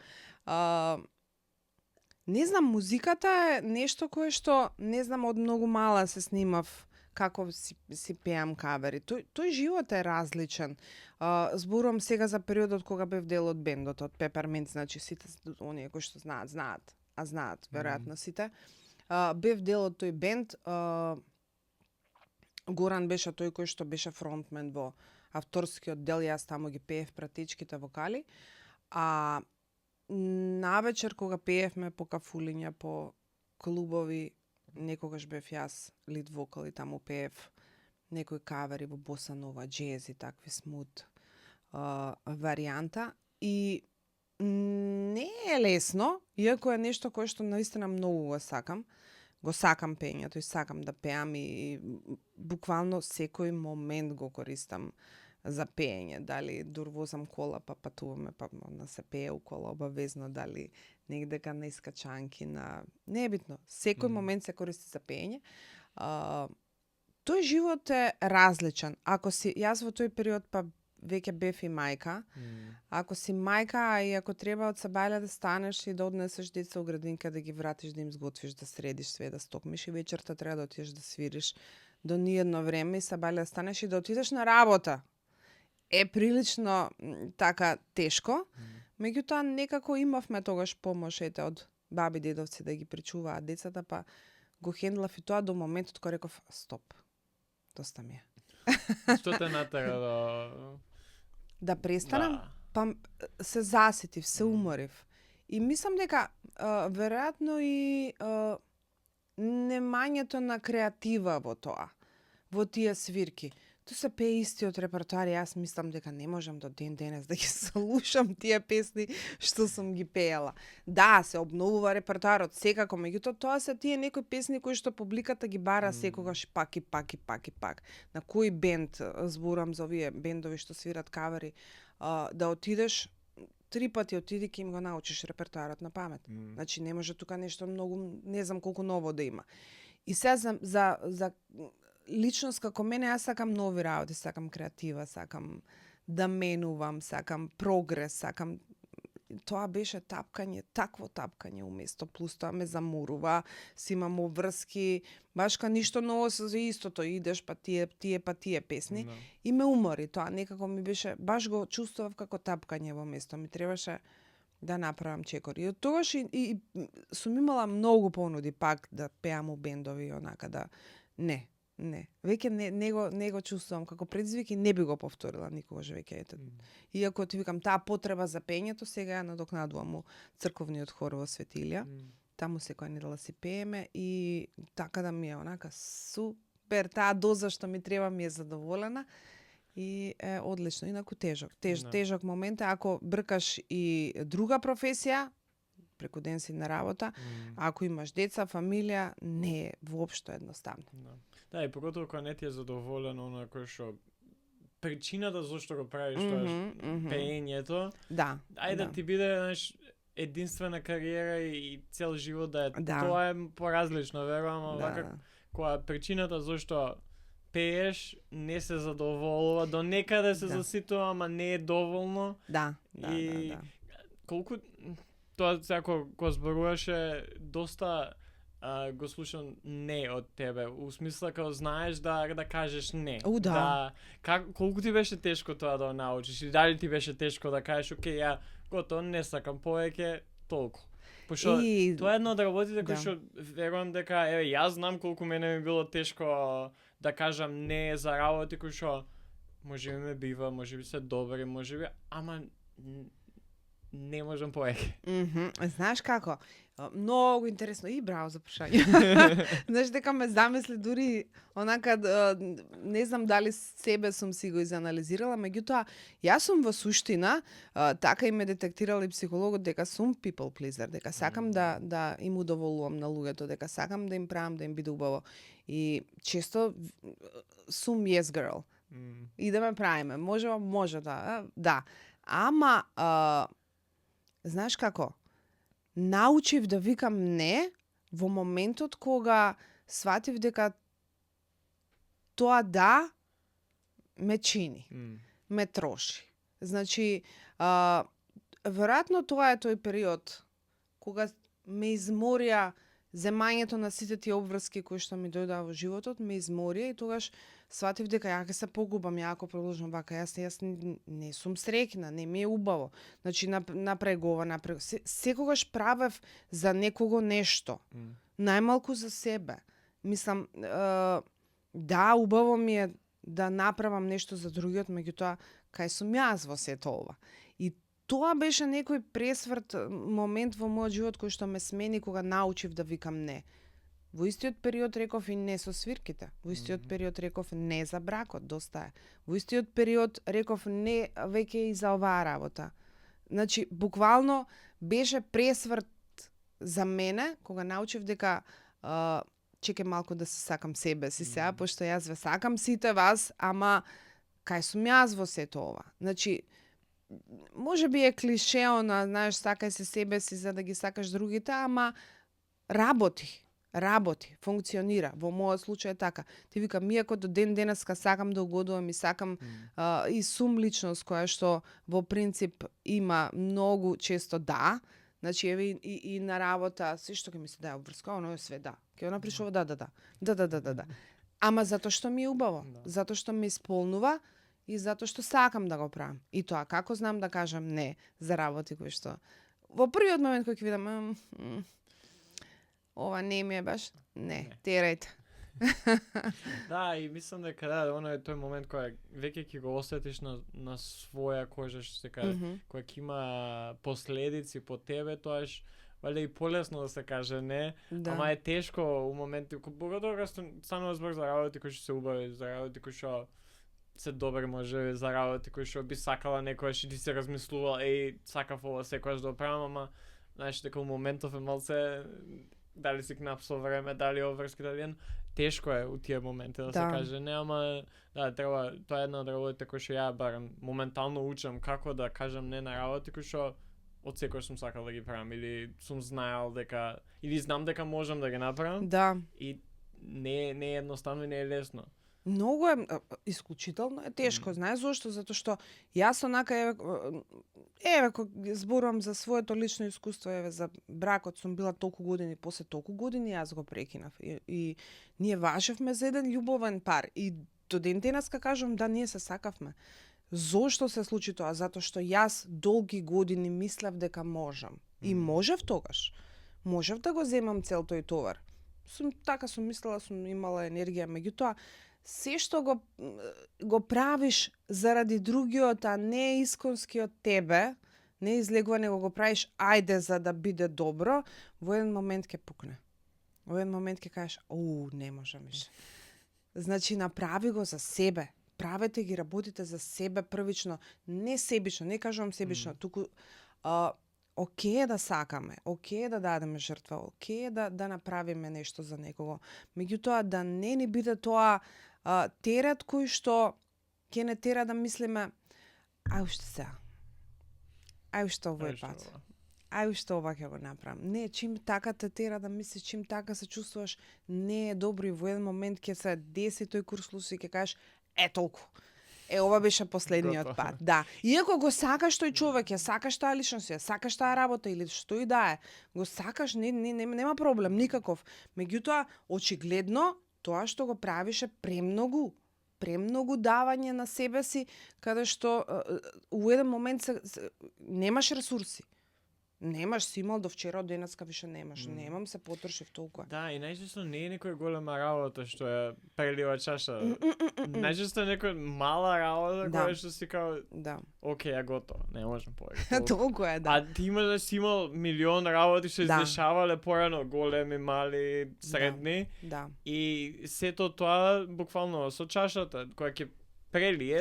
Не знам, музиката е нешто кое што не знам од многу мала се снимав како си пеам кавери. Тој живот е различен. Зборувам сега за периодот кога бев дел од бендот, од Пеперминт, значи сите оние кои што знаат, веројатно сите. Бев дел од тој бенд. Горан беше тој кој што беше фронтмен во авторскиот дел, јас таму ги пеев пратичките вокали. А навечер кога пеевме по кафулиња, по клубови, некогаш бев јас лид вокал и таму пеев некои кавери во боса нова, джез и такви смут варијанта. И не е лесно, иако е нешто кое што наистина многу го сакам. Го сакам пењето и сакам да пеам и буквално секој момент го користам за пење. Дали дур возам кола, па патуваме, па да се пее у кола обавезно, дали негдека на искачанки, не е битно. Секој момент се користи за пење. Тој живот е различен. Јас во тој период па веќе бев и мајка. Ако си мајка и ако треба од сабајле да станеш и да однесеш деца у градинка, да ги вратиш, да им сготвиш, да средиш све, да стокмиш и вечерта треба да отидеш да свириш до ниедно време и сабајле да станеш и да отидеш на работа. Е прилично така тешко. Меѓутоа некако имавме тогаш помош од баби дедовци да ги причуваат децата, па го хендлав и тоа до моментот кога реков стоп. Доста ми е. Што те натера да престанам? Па се засетив, се уморив. И мислам дека веројатно и немањето на креатива во тоа, во тие свирки. Тоа се пее истиот репертоар, јас мислам дека не можам до ден денес да ги слушам тие песни што сум ги пеела. Да, се обновува репертоарот секако, меѓутоа тоа се тие некои песни кои што публиката ги бара секогаш пак и пак и пак и пак. На кој бенд, зборам за овие бендови што свират кавери, да отидеш 3 пати отиди ќе им го научиш репертоарот на памет. Значи не може тука нешто многу, не знам колку ново да има. И се за личност како мене, јас сакам нови работи, сакам креатива, сакам да менувам, сакам прогрес, сакам... Тоа беше тапкање, такво тапкање уместо, плюс тоа ме заморува, си имам обврски, баш ка ништо ново за истото, идеш па тие песни, и ме умори тоа, некако ми беше, баш го чувствував како тапкање во место, ми требаше да направам чекор. И од тогаш и сум имала многу понуди пак да пеам у бендови, онака да... Не. Веќе не го чувствувам како предизвик и не би го повторила никогаш веќе. Иако ти викам, таа потреба за пењето сега ја надокнадувам у црковниот хор во Светилија. Таму секоја недела си пееме и така да ми е онака супер, таа доза што ми треба ми е задоволена и е одлично. Инаку тежок момент, ако бркаш и друга професија, преку ден си на работа, ако имаш деца, фамилија, не е воопшто едноставно. Да, и поготово кога не ти е задоволено оно кој што причината зашто го правиш тоа пеењето. Да. Да ти биде, знаеш, единствена кариера и цел живот да е. Тоа е поразлично, верувам, вака кога причината зашто пееш не се задоволува, до некаде се заситува, ама не е доволно. Да. Колку тоа сега кога зборуваше доста го слушам не од тебе, у смисла како знаеш да кажеш не. Колку ти беше тешко тоа да научиш и дали ти беше тешко да кажеш окей, ја готово не сакам повеќе толку. Пошто тоа е едно од работите кои што верувам дека јас знам колку мене ми било тешко да кажам не за работи кои што можеби ме бива, можеби се добри, можеби, ама не можам повеќе. Знаеш како? Многу интересно и браво за прашање. Знаеш дека ме замисли дури онака не знам дали себе сум си го изанализирала, меѓутоа јас сум во суштина така и ме детектирал и психологот дека сум people pleaser, дека сакам да им удоволувам на луѓето, дека сакам да им правам да им биде убаво. И често сум yes girl. И да ме правиме, може да. Ама знаеш како? Научив да викам не во моментот кога сватив дека тоа да ме чини, ме троши. Значи, веројатно тоа е тој период кога ме изморија земањето на сите тие обврски кои што ми дојдоа во животот, ме изморија и тогаш сватив дека ја ќе се погубам, ја ако продолжам вака, јас не сум среќна, не ми е убаво. Значи напрегова, секогаш правев за некого нешто. Најмалку за себе. Мислам, да, убаво ми е да направам нешто за другиот, меѓутоа кај сум јас во сето ова. И тоа беше некој пресврт момент во мојот живот кој што ме смени кога научив да викам не. Во истиот период реков и не со свирките. Во истиот период реков не за бракот, доста е. Во истиот период реков не веќе и за оваа работа. Значи, буквално беше пресврт за мене кога научив дека чекај малку да се сакам себе си сега, пошто јас ве сакам сите вас, ама кај сум јас во сето ова. Значи, може би е клишеона, знаеш, сакај се себе си за да ги сакаш другите, ама работи, функционира. Во мојот случај е така. Ти викам, иако до ден денеска сакам да угодувам и сакам и сум личност која што во принцип има многу често да, значи еве и на работа, се што ќе ми се даде обврска, оно е све да. Ќе напишеш ово да. Ама затоа што ми е убаво, затоа што ме исполнува и затоа што сакам да го правам. И тоа како знам да кажам не за работи кои што во првиот момент кој ќе видам ова не ми е баш, не, терајте. Да, и мислам дека оно е тој момент кој веќе ќе го осетиш на своја кожа, што се каже, кој ќе има последици по тебе, тоаш валјда и полесно да се каже не, ама е тешко у моменти, поготово кога станува збор за работи кои што се убави, за работи кои што се добри може за работи кои што би сакала некојаш и ти се размислувал, сакав ова секојаш да правам, ама знаеш дека у моментов е малце дали си кнап со време, дали оврски, дали тешко е у тие моменти да се каже, не, ама треба, тоа е една од работите кои што ја барам моментално учам како да кажам не на работи кои што од секојаш сум сакал да ги правам или сум знаел дека или знам дека можам да ги направам. Да. И не е едноставно и не е лесно. Многу е исклучително е тешко, знаеш зошто? Затоа што јас онака еве кога зборувам за своето лично искуство, еве за бракот сум била толку години, после толку години јас го прекинав и ние важевме за еден љубовен пар и до ден денеска кажам да ние се сакавме. Зошто се случи тоа? Затоа што јас долги години мислев дека можам. И можев тогаш. Можев да го земам цел тој товар. Сум мислела, сум имала енергија, меѓутоа се што го правиш заради другиот, а не исконски од тебе, не излегува, него го правиш ајде за да биде добро, во еден момент ќе пукне. Во еден момент ќе кажеш, не можам више. Значи, направи го за себе. Правете ги работите за себе првично, не себично, не кажувам себично, туку окей да сакаме, окей да дадеме жртва, окей да направиме нешто за некого. Меѓутоа да не ни биде тоа терет кој што ќе не тера да мислиме уште сега. Уште овој пат. Уште ова ќе го направам. Не, чим така те тера да мислиш, чим така се чувствуваш, не е добро и во еден момент ќе се деси тој курслус и ќе кажеш толку. Ова беше последниот пат. Да. Иако го сакаш тој човек, ја сакаш таа личност, ја сакаш таа работа или што и да е, го сакаш, нема проблем никаков. Меѓутоа, очигледно, тоа што го правише премногу давање на себе си, каде што у еден момент немаш ресурси. Немаш, си имал до вчера, од денеска више немаш. Немам, се потрошив толку. Да, и најчесто не е некој голема работа што е прелива чаша. Најчесто е некој мала работа која што си као окей, готово, не можам повеќе. Толку е, да. А ти имал милион работи што издешавале порано, големи, мали, средни. Да. И сето тоа буквално со чашата која ќе прелие,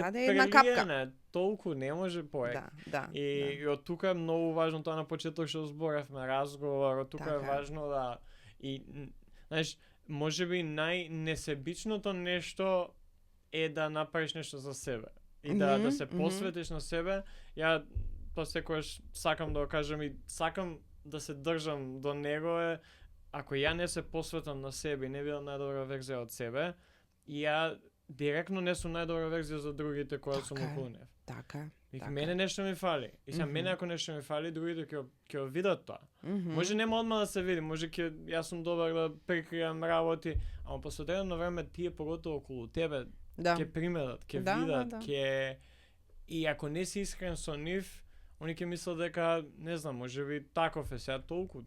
капка. Толку не може повеќе. И од тука е многу важно тоа на почеток што зборевме, разговор, од тука е важно да и знаеш, можеби најнесебичното нешто е да направиш нешто за себе и да се посветиш на себе. Ја тоа секогаш сакам да го кажам и сакам да се држам до него е ако ја не се посветам на себе и не бидам најдобра верзија од себе, ја директно не сум најдобра верзија за другите кои сум околу нив. Така. Мене нешто ми фали. И сега мене ако нешто ми фали, другите ќе видат тоа. Може нема одма да се види, може јас сум добар да прикријам работи, ама после одредено време тие поготово околу тебе ќе приметат, ќе видат, ќе и ако не си искрен со нив, они ќе мислат дека не знам, можеби таков е сега толку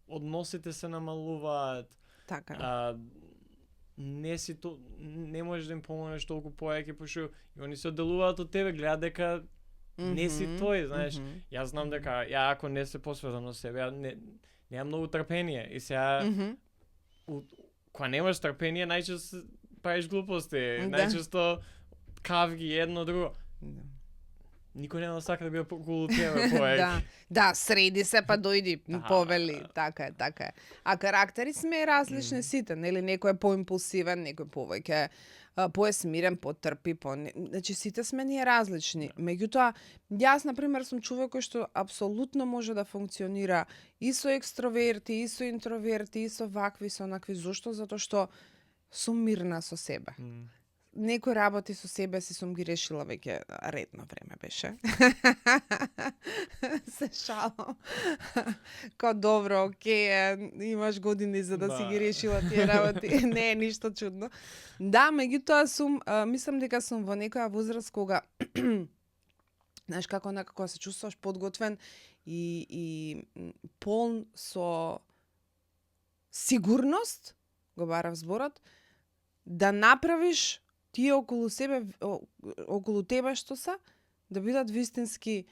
односите се намалуваат. Така. Не можеш да им помогнеш толку повеќе, пошто и они се одделуваат од тебе, гледаат дека не си тој, знаеш. Јас знам дека ја ако не се посветам на себе, ја немам многу трпение и сега кога немаш трпение, најчесто правиш глупости, најчесто кавги едно друго. Никој нема сака да биде околу тебе повеќе. Да, среди се па дојди, повели, така е. А карактери сме различни сите, нели, некој е поимпулсивен, некој повеќе поесмирен, потрпи, значи сите сме ние различни. Меѓутоа, јас на пример сум човек кој што апсолутно може да функционира и со екстроверти, и со интроверти, и со вакви, со онакви. Зошто? Затоа што сум мирна со себе. Некои работи со себе си сум ги решила веќе редно време беше. Се шалам. Ко добро, окей, имаш години за да си ги решила тие работи. Не е ништо чудно. Да, меѓутоа сум, мислам дека сум во некоја возраст кога знаеш како некако се чувствуваш подготвен и полн со сигурност, го барав зборот, да направиш тие околу себе, околу тебе што се, да бидат вистински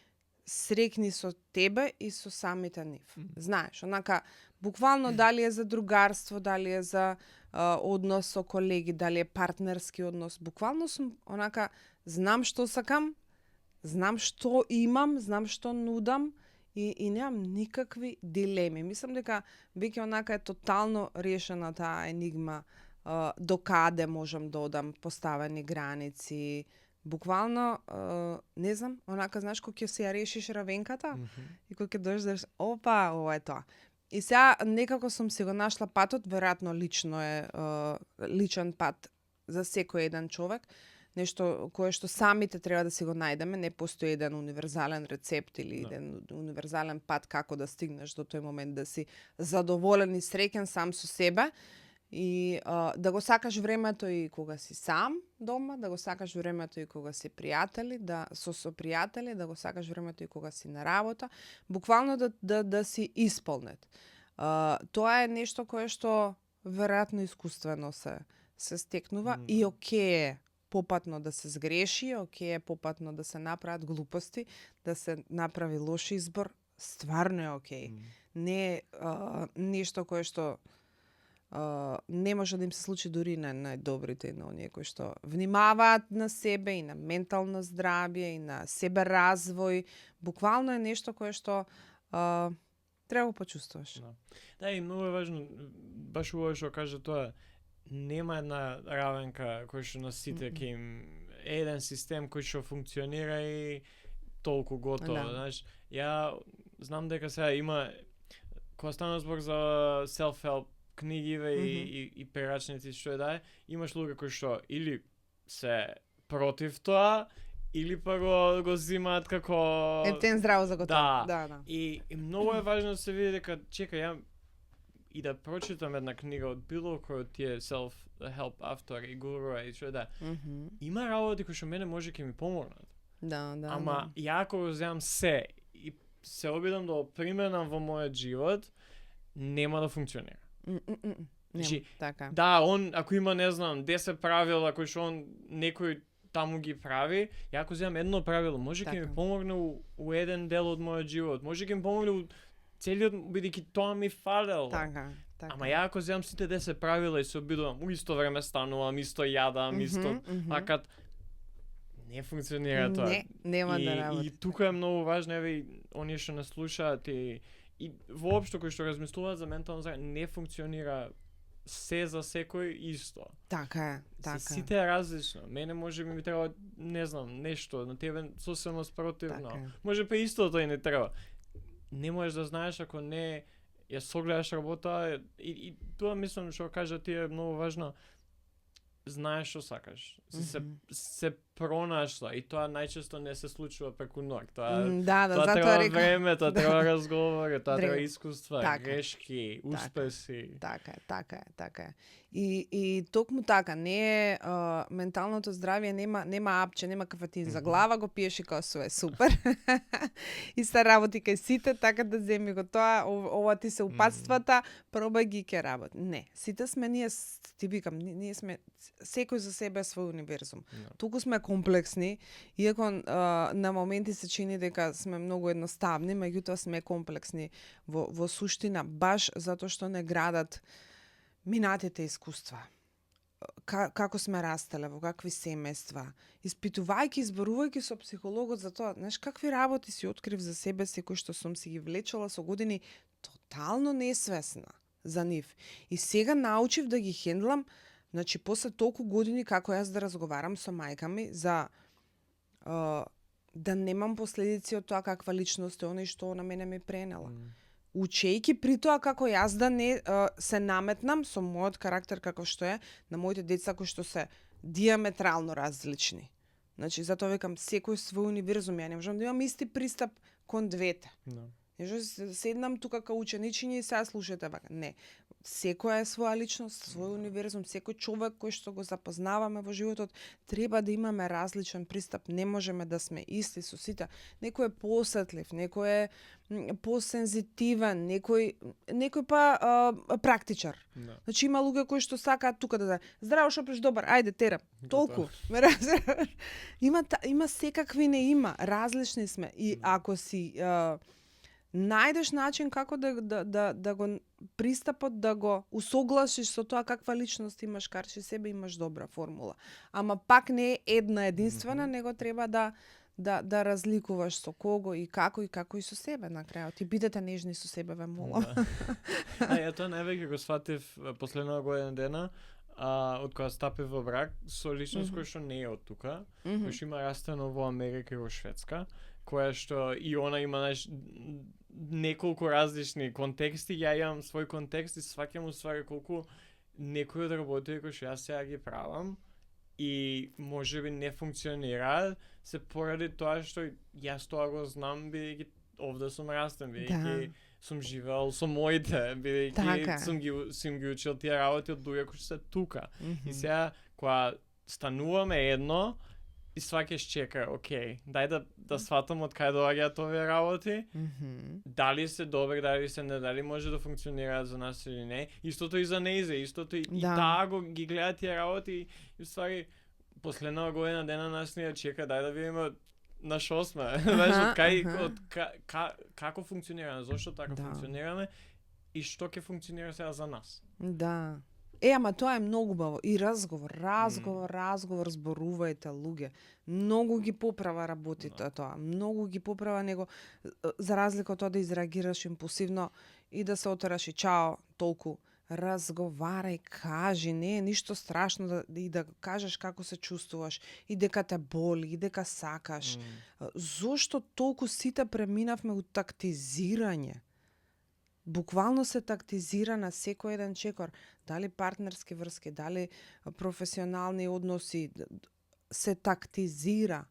срекни со тебе и со самите нив. Знаеш, онака, буквално дали е за другарство, дали е за однос со колеги, дали е партнерски однос. Буквално сум онака, знам што сакам, знам што имам, знам што нудам и немам никакви дилеми. Мислам дека веќе онака е тотално решена таа енигма до каде можам да одам, поставени граници. Буквално, не знам, онака, знаеш, кога ќе си ја решиш равенката и кога ќе дојдеш, опа, ова е тоа. И сега некако сум си го нашла патот, веројатно лично е личен пат за секој еден човек, нешто кое што самите треба да си го најдеме, не постои еден универзален рецепт или еден универзален пат како да стигнеш до тој момент да си задоволен и среќен сам со себе. И да го сакаш времето и кога си сам дома, да го сакаш времето и кога си пријатели, со пријатели, да го сакаш времето и кога си на работа, буквално да си исполнет. Тоа е нешто кое што веројатно искуствено се стекнува и окей е попатно да се сгреши, окей е попатно да се направат глупости, да се направи лош избор, стварно е окей. Не е нешто кое што не може да им се случи дури на најдобрите и на оние кои што внимаваат на себе и на ментално здравје и на себе развој. Буквално е нешто кое што треба да почувствуваш. Да, и многу е важно, баш убаво што кажа тоа, нема една равенка кој што на сите ќе им еден систем кој што функционира и толку готово, знаеш. Ја знам дека сега има, кога стана збор за self-help книгиве и перачници што е да е, имаш луѓе кои што или се против тоа, или па го зимаат како ептен здраво за готово. Да. И многу е важно да се види дека чекај, ја и да прочитам една книга од било кој од тие self-help автори, гуруа и што е да. Има работи кои што мене може ќе ми помогнат. Да. Ама ја ако го земам се и се обидам да го применам во мојот живот, нема да функционира. Значи, така. Да, он ако има не знам 10 правила кои што он некој таму ги прави, ја ако земам едно правило, може ќе ми помогне у еден дел од мојот живот, може ќе ми помогне у целиот, бидејќи тоа ми фалело. Така. Ама ја ако земам сите 10 правила и се обидувам у исто време станувам, исто јадам, исто акат, не функционира тоа. Не, нема да работи. И тука е многу важно, еве оние што не слушаат и воопшто кои што размислуваат за ментално здравје, не функционира се за секој исто. Така е. Сите е различно. Мене може би ми треба, не знам, нешто, на тебе сосема спротивно. Може па истото и не треба. Не можеш да знаеш ако не ја согледаш работа и тоа мислам што кажа ти е многу важно. Знаеш што сакаш. Се пронашла и тоа најчесто не се случува преку ноќ. Тоа треба време, тоа треба разговори, тоа треба искуства, грешки, успеси. Така е. И токму така, не е менталното здравје нема апче, нема кафетин за глава, го пиеш и као е супер. И се работи кај сите, така да земи го тоа, ова ти се упатствата, пробај ги ке работи. Не, сите сме ние, ти викам, ние сме секој за себе свој универзум. Туку сме комплексни, иако на моменти се чини дека сме многу едноставни, меѓутоа сме комплексни во суштина, баш затоа што не градат минатите искуства. Како сме растеле, во какви семејства, испитувајќи, зборувајќи со психологот за тоа, знаеш, какви работи си открив за себе си, кои што сум си ги влечела со години, тотално несвесна за нив. И сега научив да ги хендлам, значи, после толку години како јас да разговарам со мајка ми за да немам последици од тоа каква личност е она и што на мене ми пренела. Учејќи при тоа како јас да не се наметнам со мојот карактер како што е на моите деца кои што се диаметрално различни. Значи, затоа викам, секој свој универзум, ја не можам да имам исти пристап кон двете. Не седнам тука као ученичиња и сега слушате вака. Не. Секоја е своја личност, свој универзум, секој човек кој што го запознаваме во животот, треба да имаме различен пристап. Не можеме да сме исти со сите. Некој е посетлив, некој е посензитивен, некој па практичар. Значи има луѓе кои што сакаат тука да здраво шопиш добар, ајде терам. Толку. Има секакви не има, различни сме. И ако си најдеш начин како да го пристапот да го усогласиш со тоа каква личност имаш, карчи себе имаш добра формула. Ама пак не е една единствена, него треба да разликуваш со кого и како и со себе на крајот. И бидете нежни со себе, ве молам. Ја тоа највеќе го сватив последната година дена, од кога стапив во брак со личност која што не е од тука, која што има растено во Америка и во Шведска, која што и она има неколку различни контексти, ја имам свој контекст и сваќам уствари колку некои од работите кои што јас сега ги правам и можеби не функционираат, се поради тоа што јас тоа го знам, бидејќи овде сум растен, бидејќи сум живеел со моите, бидејќи сум ги учил тие работи од луѓе кои се тука. И сега кога стануваме едно и сваќаш чека, окей, дај да сватам од кај доаѓаат овие работи, дали се добри, дали се не, дали може да функционираат за нас или не. Истото и за неизе, истото и таа го ги гледа тие работи и ствари последната година дена нас ни чека, дај да видиме на шо сме, знаеш, како функционираме, зошто така функционираме и што ќе функционира сега за нас. Да. Ама тоа е многу убаво. И разговор, зборувајте луѓе. Многу ги поправа работите тоа. Многу ги поправа него, за разлика од тоа да изреагираш импулсивно и да се отераш и чао, толку. Разговарај, кажи, не е ништо страшно да кажеш како се чувствуваш, и дека те боли, и дека сакаш. Зошто толку сите преминавме у тактизирање? Буквално се тактизира на секој еден чекор. Дали партнерски врски, дали професионални односи, се тактизира.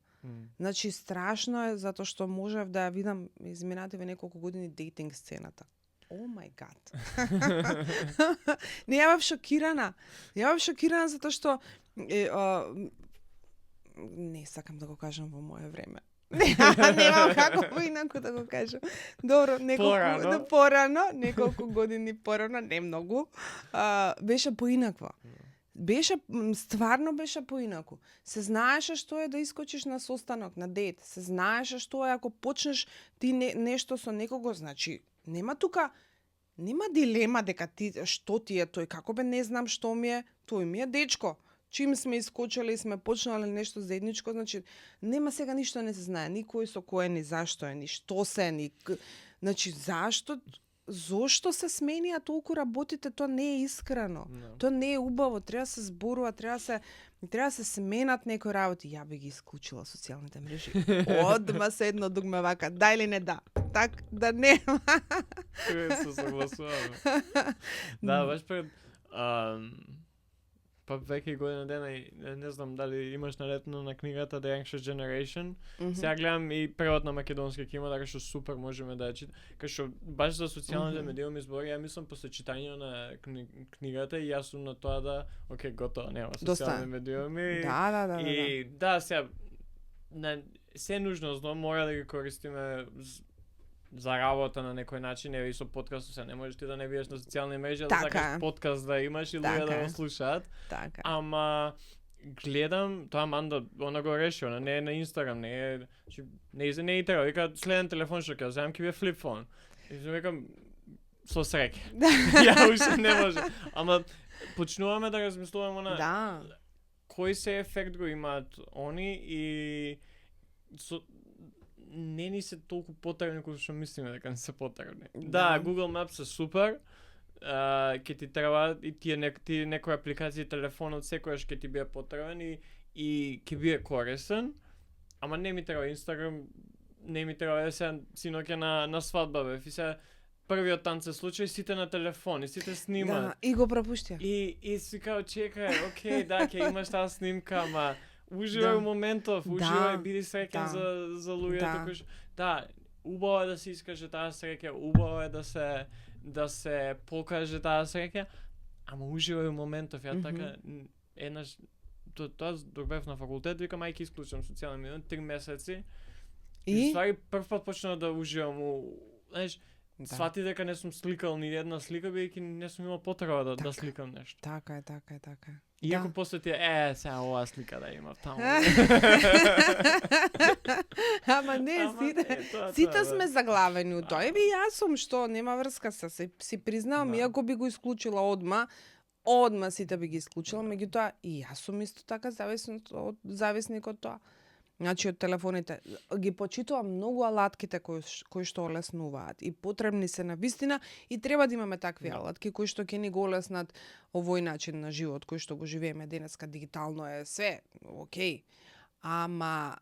Значи, страшно е, затоа што можев да ја видам изминативе неколку години дейтинг сцената. О мај гад. Не, ја бев шокирана. Затоа што не сакам да го кажам во моје време. Немам како поинаку да го кажам. Добро, неколку години порано, не многу, беше поинаква. Стварно беше поинаку. Се знаеше што е да искочиш на состанок, на дейт. Се знаеше што е ако почнеш ти нешто со некого, значи нема дилема дека што ти е тој, како бе не знам што ми е, тој ми е дечко. Чим сме искочили и сме почнали нешто заедничко, значи нема сега ништо не се знае, ни кој со кој, ни зашто е, ни што се, ни значи зошто се сменија толку работите, тоа не е искрено. Тоа не е убаво, треба се зборува, треба се сменат некои работи. Ја би ги исклучила социјалните мрежи. Одма се едно дугме вака, да или не да. Так да нема. Се согласуваме. Да, баш пред па веќе година дена, не знам дали имаш наредно на книгата The Anxious Generation. Сега гледам и превод на македонски ќе има, така што супер можеме да ја читаме. Кај што баш за социјалните медиуми збори, ја мислам после читање на книгата и јас сум на тоа да, окей, готово, нема социјални медиуми. Да. И да, сега се нужно, знам, мора да ги користиме за работа на некој начин, еви со подкастот се не можеш ти да не биеш на социјални мрежи, да сакаш подкаст да имаш и луѓе да го слушаат. Ама гледам, тоа Аманда, она го реши, она не е на Инстаграм, не е треба, вика следен телефон што ќе земам ќе биде флип фон. И што викам со среќа. Ја уште не може. Ама почнуваме да размислуваме на кој се ефект го имаат они и не ни се толку потребни кои што мислиме дека не се потребни. Да, Google Maps е супер. Ќе ти треба и тие некои апликации телефонот секогаш ќе ти биде потребен и ќе биде корисен. Ама не ми треба Instagram, не ми треба се синоќе на свадба бев и се првиот танц се случи, сите на телефон, и сите снимаат. Да, и го пропуштија. И си као чекај, окей, да, ќе имаш таа снимка, ама уживај моментов, уживај, биди среќен за луѓето кои што... Да, убаво е да се искаже таа среќа, убаво е да се покаже таа среќа, ама уживај моментов. Ја така еднаш тоа док бев на факултет, викам ајде исклучам социјални медиуми 3 месеци. И ствари прв пат почнав да уживам, знаеш, свати дека не сум сликал ни една слика, бидејќи не сум имал потреба да сликам нешто. Така е. Иако после ти сега оваа слика да има таму. Ама не, сите сме заглавени у тоа. Еби јас сум што нема врска се си признавам, иако би го исклучила одма сите би ги исклучила, меѓутоа и јас сум исто така зависник од тоа. Значи од телефоните ги почитувам многу алатките кои што олеснуваат и потребни се на вистина и треба да имаме такви алатки кои што ќе ни го олеснат овој начин на живот кој што го живееме денеска. Дигитално е све, окей. Ама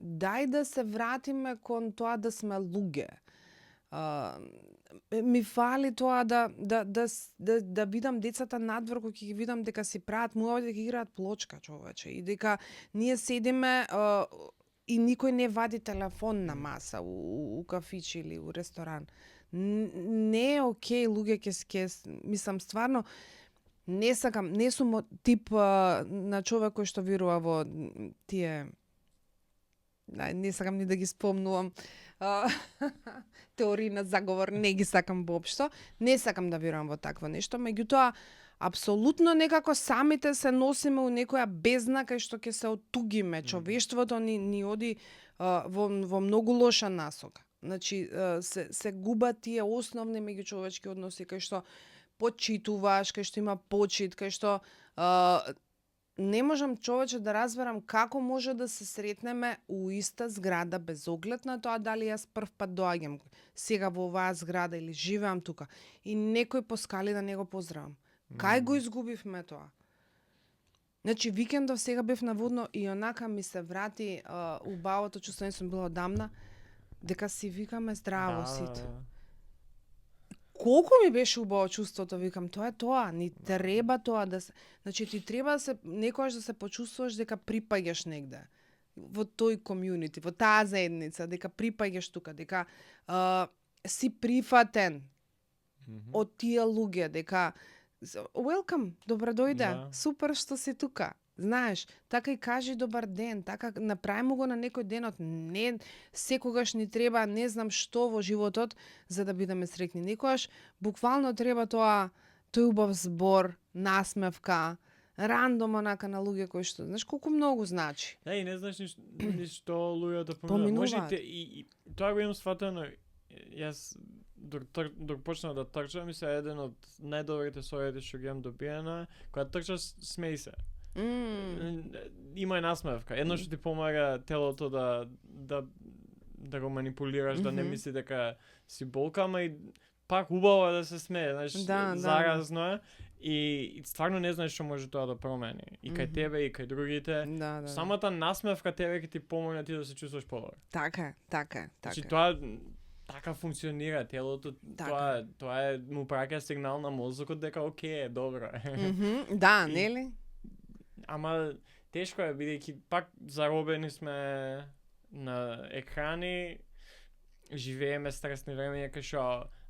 дај да се вратиме кон тоа да сме луѓе. Ми фали тоа да видам децата надвор кога ќе ги видам дека си прават муавет, дека играат плочка, човече, и дека ние седиме и никој не вади телефон на маса у кафичи или у ресторан. Не е окей, луѓе ќе мислам стварно не сакам, не сум тип на човек кој што верува во тие не сакам ни да ги спомнувам теории на заговор, не ги сакам воопшто. Не сакам да верувам во такво нешто, меѓутоа апсолутно некако самите се носиме у некоја бездна кај што ќе се оттугиме. Човештвото ни оди во многу лоша насока. Значи се губат тие основни меѓучовечки односи кај што почитуваш, кај што има почит, кај што не можам, човече, да разберам како може да се сретнеме у иста зграда без оглед на тоа дали јас прв пат доаѓам сега во оваа зграда или живеам тука и некој поскали да не го поздравам. Кај го изгубивме тоа? Значи викендов сега бев наводно и онака ми се врати убавото чувство, не сум била одамна, дека си викаме здраво сите. Колку ми беше убаво чувството, викам, тоа е тоа, ни треба тоа да се, значи ти треба да се некогаш да се почувствуваш дека припаѓаш негде во тој комјунити, во таа заедница, дека припаѓаш тука, дека си прифатен од тие луѓе, дека welcome, добро дојде, супер што си тука. Знаеш, така и кажи добар ден, така направимо го на некој денот, не секогаш ни треба, не знам што во животот за да бидеме среќни. Некогаш буквално треба тој убав збор, насмевка, рандом онака на луѓе кои што, знаеш колку многу значи. Да, и не знаеш ни што луѓето поминуваат. Можете и тоа го имам сфатено. Јас док почнав да трчам и се еден од најдобрите совети што ги имам добиено, кога трчаш смеј се. Има и насмевка. Едно што ти помага телото да го манипулираш, да не мисли дека си болка, ама и пак убаво е да се смее, знаеш, заразно е. И стварно не знаеш што може тоа да промени. И кај тебе, и кај другите. Самата насмевка тебе ќе ти помогне ти да се чувствуваш подобро. Така е. Значи тоа така функционира телото, тоа е му праќа сигнал на мозокот дека окей, добро е. Да, нели? Ама тешко е, бидејќи пак заробени сме на екрани, живееме стресни времења кај што,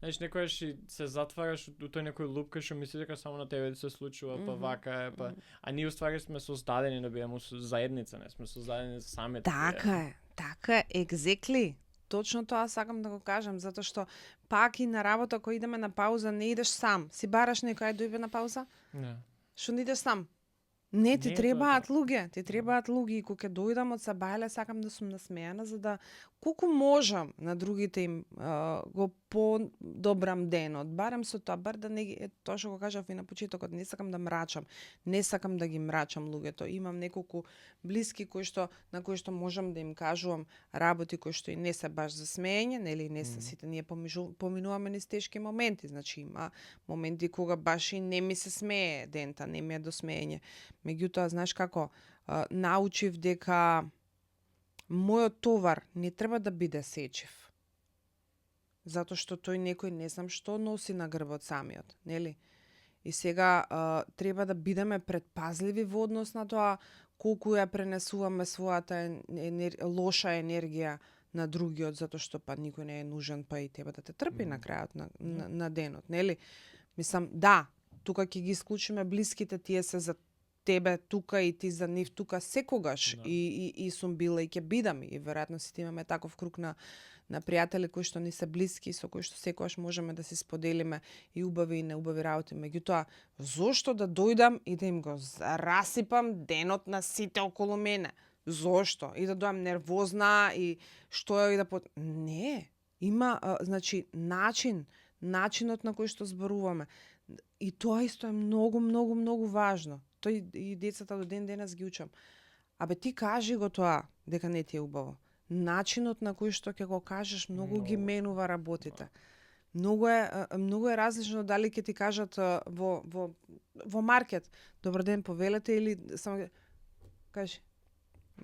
знаеш, некојаш се затвараш у тој некој луп кај што мислиш дека само на тебе се случува, па вака е, па а ние уствари сме создадени да бидеме заедница, не сме создадени за самите. Така е, exactly. Точно тоа сакам да го кажам, затоа што пак и на работа кога идеме на пауза не идеш сам. Си бараш некој да иде на пауза? Не. Што не идеш сам? Не, ти требаат луѓе, и кога ќе дојдам од сабајле сакам да сум насмејана за да колку можам на другите им го подобрам денот, барем со тоа, бар да не тоа што го кажав и на почетокот, не сакам да мрачам, не сакам да ги мрачам луѓето. Имам неколку блиски на кои што можам да им кажувам работи кои што и не се баш за смеење, нели не се сите ние поминуваме низ тешки моменти, значи има моменти кога баш и не ми се смее дента, не ми е до смеење. Меѓутоа, знаеш како, научив дека мојот товар не треба да биде сечив. Затоа што тој некој не знам што носи на грбот самиот, нели? И сега треба да бидеме предпазливи во однос на тоа колку ја пренесуваме својата лоша енергија на другиот, затоа што па никој не е нужен, па и треба да те трпи на крајот на денот, нели? Мислам, да, тука ќе ги исклучиме блиските, тие се за тебе тука и ти за нив тука секогаш, и сум била и ќе бидам, и веројатно сите имаме таков круг на пријатели кои што ни се блиски, со кои што секогаш можеме да си споделиме и убави и неубави работи. Меѓутоа, зошто да дојдам и да им го расипам денот на сите околу мене? зошто? И да дојам нервозна и што е и да Не, има значи начинот на кој што зборуваме. И тоа исто е многу, многу, многу важно. Тој и децата до ден денес ги учам. Абе ти кажи го тоа дека не ти е убаво. Начинот на кој што ќе го кажеш многу ги менува работите. Многу е различно дали ќе ти кажат во маркет. Добар ден, повелете или само кажи.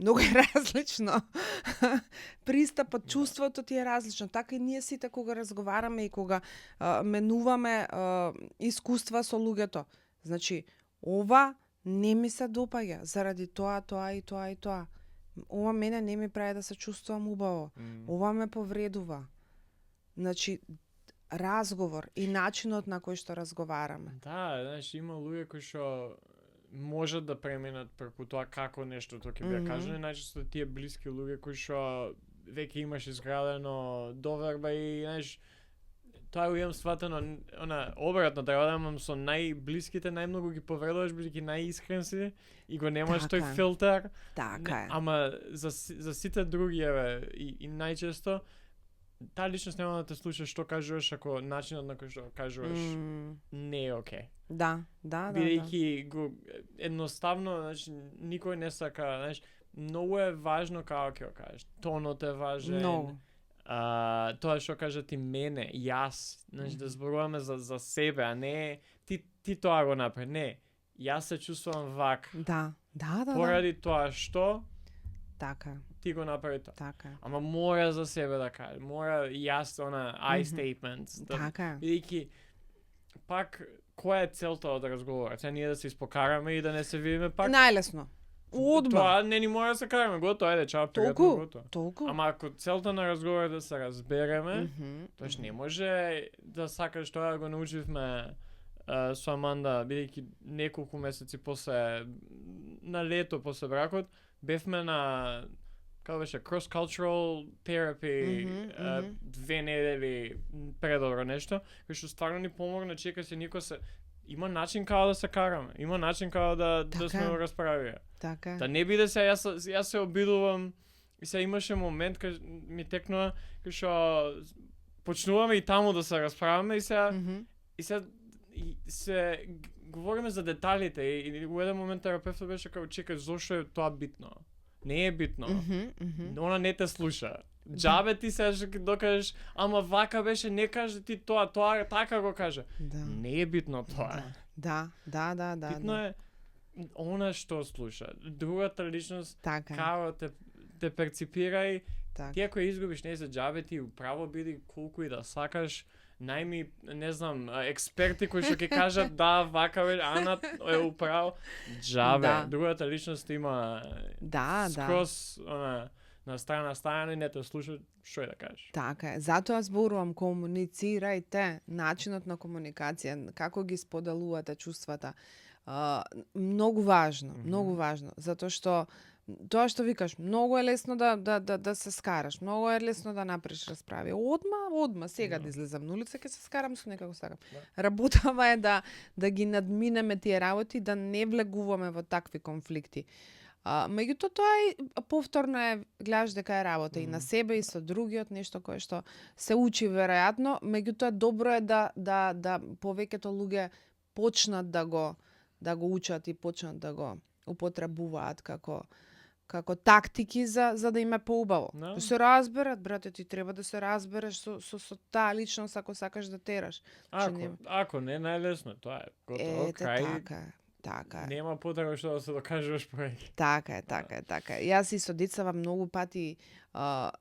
Многу е различно. Пристапот, чувството ти е различно. Така и ние сите кога разговараме и кога менуваме искуства со луѓето. Значи, ова не ми се допаѓа заради тоа и тоа. Ова мене не ми прави да се чувствувам убаво. Ова ме повредува. Значи, разговор и начинот на кој што разговараме. Да, значи има луѓе кои што можат да преминат преку тоа како нештото ќе биде кажано, најчесто тие блиски луѓе кои што веќе имаш изградено доверба и знаеш тоа го имам сватено обратно, треба да имам со најблиските, најмногу ги повредуваш бидејќи најискрен си и го немаш тој филтер. Така е. Ама за сите други и најчесто таа личност нема да те слуша што кажуваш ако начинот на кој што кажуваш не е окей. Да. Бидејќи го едноставно, значи никој не сака, знаеш, многу е важно како ќе го кажеш. Тонот е важен. Многу. Тоа што кажа ти мене, јас, значи да зборуваме за себе, а не ти тоа го направи. Не, јас се чувствувам вак. Да. Поради тоа што така ти го направи тоа. Така. Ама мора за себе да каже, мора јас I statements. Така. Бидејќи пак која е целта од разговорот? Сега ние да се испокараме и да не се видиме пак. Најлесно. Одма. Тоа не ни мора да се караме, готово, ајде, чао, пријатно, готово. Толку. Ама ако целта на разговорот да се разбереме, тоаш не може да сакаш тоа да го научивме со Аманда, бидејќи неколку месеци после на лето после бракот бевме на како беше cross-cultural therapy 2 недели предобро нешто, кој што стварно ни помогна, чека се никој се има начин како да се караме, има начин како да сме го расправија. Така. Да не биде се јас се обидувам и се имаше момент кај ми текнува кај што почнуваме и таму да се расправаме и се говориме за деталите и во еден момент терапевтот беше како чекај зошто е тоа битно. Не е битно. Она не те слуша. Джабе ти се докажеш, ама вака беше, не каже ти тоа така го каже. Не е битно тоа. Да. Битно е она што слуша. Другата личност како те перципира и ти ако изгубиш не за джабе ти управо биди колку и да сакаш. Најми, не знам, експерти кои што ќе кажат да, вака бе, Ана е управо. Джабе, другата личност има скроз на страна и не те слушаат, што е да кажеш. Така е. Затоа зборувам, комуницирајте, начинот на комуникација, како ги споделувате чувствата. Многу важно, затоа што тоа што викаш, многу е лесно да се скараш, многу е лесно да направиш расправи. Одма, сега да излезам на улица, ќе се скарам со некако сакам. Работава е да ги надминеме тие работи, да не влегуваме во такви конфликти. Меѓутоа тоа и повторно е, гледаш дека е работа и на себе и со другиот, нешто кое што се учи веројатно, меѓутоа добро е да повеќето луѓе почнат да го учат и почнат да го употребуваат како тактики за да им е поубаво. Да се разберат, брате, ти треба да се разбереш со таа личност ако сакаш да тераш. Ако не, најлесно, тоа е. Готово, крај. Така е. Нема потреба што да се докажуваш повеќе. Така е. Јас и со децава многу пати,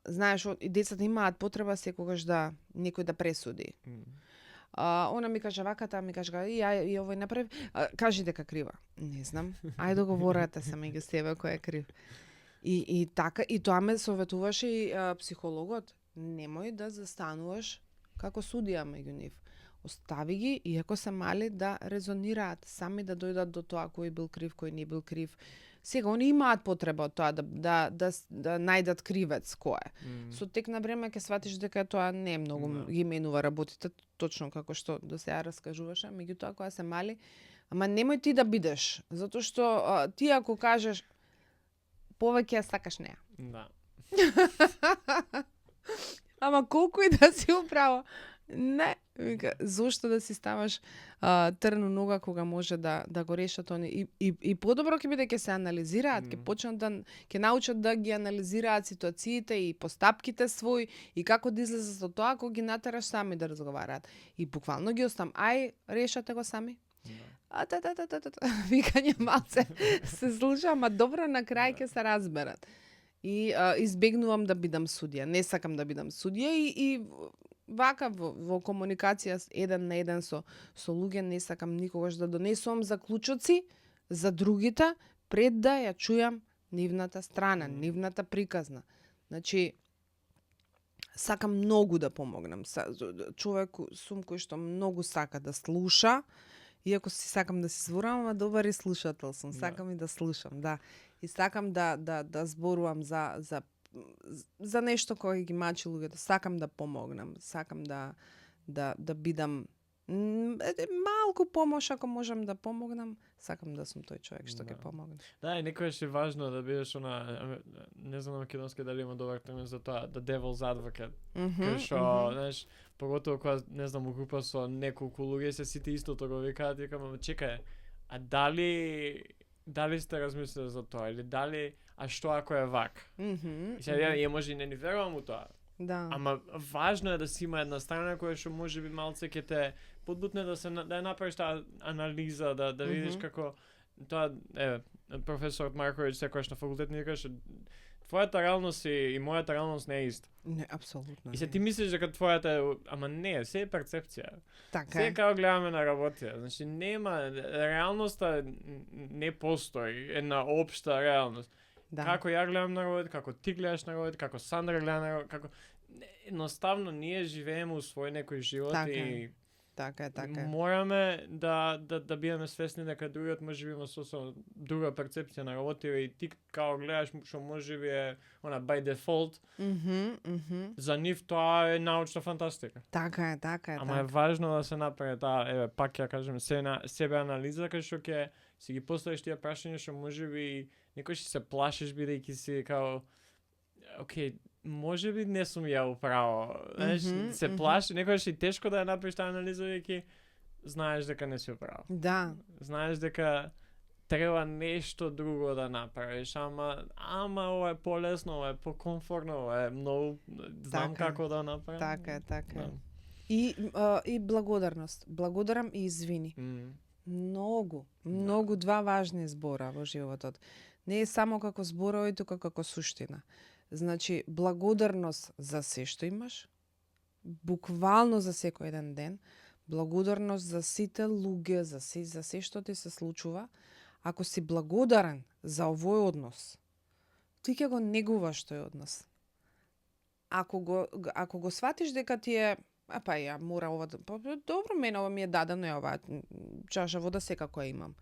знаеш, и децата имаат потреба секогаш да некој да пресуди. Она ми каже вака, таа ми каже и овој направи, кажи дека крива. Не знам. Ајде договорете се меѓу себе кој е крив. И така, и тоа ме советуваше и психологот. Немој да застануваш како судија меѓу нив. Остави ги, иако се мали, да резонираат, сами да дојдат до тоа кој бил крив, кој не бил крив. Сега, они имаат потреба од тоа да најдат кривец кој е. Со тек на време ќе сватиш дека тоа не е многу ги менува работите, точно како што до сега раскажуваше, меѓутоа кога се мали, ама немој ти да бидеш, затоа што ти ако кажеш повеќе ја сакаш неа. Да. Ама колку и да си управо, не, вика, зошто да си ставаш трн у нога кога може да го решат они и подобро ќе биде ќе се анализираат, ќе почнат ќе научат да ги анализираат ситуациите и постапките свој и како да излезат од тоа кога ги натераш сами да разговараат. И буквално ги оставам, ај решате го сами. Викање малце се слуша, ама добро на крај ќе се разберат. И избегнувам да бидам судија. Не сакам да бидам судија и вака во комуникација еден на еден со луѓе не сакам никогаш да донесувам заклучоци за другите пред да ја чујам нивната страна, нивната приказна. Значи сакам многу да помогнам. Човек сум кој што многу сака да слуша, иако си сакам да се зборувам, ама добар и слушател сум. Сакам и да слушам, да. И сакам да зборувам за нешто кое ги мачи луѓето. Сакам да помогнам. Сакам да бидам малку помош ако можам да помогнам. Сакам да сум тој човек што ќе помогне. Да, и некојаш е важно да бидеш не знам на македонски дали има добар термин за тоа, да devil's advocate. Кај што, знаеш, поготово кога не знам у група со неколку луѓе се сите истото го викаат, викам, чекај, а дали сте размислили за тоа или дали што ако е вак? И сега ја може и не ни верувам у тоа. Да. Ама важно е да си има една страна која што можеби малце ќе те подбутне да ја направиш таа анализа, да видиш како тоа професорот Марковиќ секогаш на факултет ни кажеше твојата реалност и мојата реалност не е иста. Не, апсолутно. И се ти мислиш дека твојата е, ама не, се е перцепција. Така се како гледаме на работија. Значи нема реалноста не постои една општа реалност. Да. Како ја гледам на работа, како ти гледаш на работа, како Сандра гледа на работа, како едноставно ние живееме у свој некој живот и така е. Мораме да бидеме свесни дека другиот може би има сосема друга перцепција на работа и ти како гледаш што може би е она by default. За нив тоа е научна фантастика. Така е. Ама е важно да се направи таа, пак ја кажем, себе анализа кај што ќе си ги поставиш тие прашања што може би некој ќе се плашиш бидејќи си као окей, може би не сум ја управо. Знаеш, се плаши, некогаш и тешко да ја направиш таа анализа, веќе знаеш дека не си управо. Да. Знаеш дека треба нешто друго да направиш, ама ова е полесно, ова е покомфортно, ова е многу знам како да направам. Така е. И благодарност. Благодарам и извини. Многу два важни збора во животот. Не е само како зборови, туку како суштина. Значи, благодарност за се што имаш, буквално за секој еден ден, благодарност за сите луѓе, за се што ти се случува. Ако си благодарен за овој однос, ти ќе го негуваш тој однос. Ако го сватиш дека ти е, ја мора ова, добро, мене ова ми е дадено, ова чаша вода секако ја имам.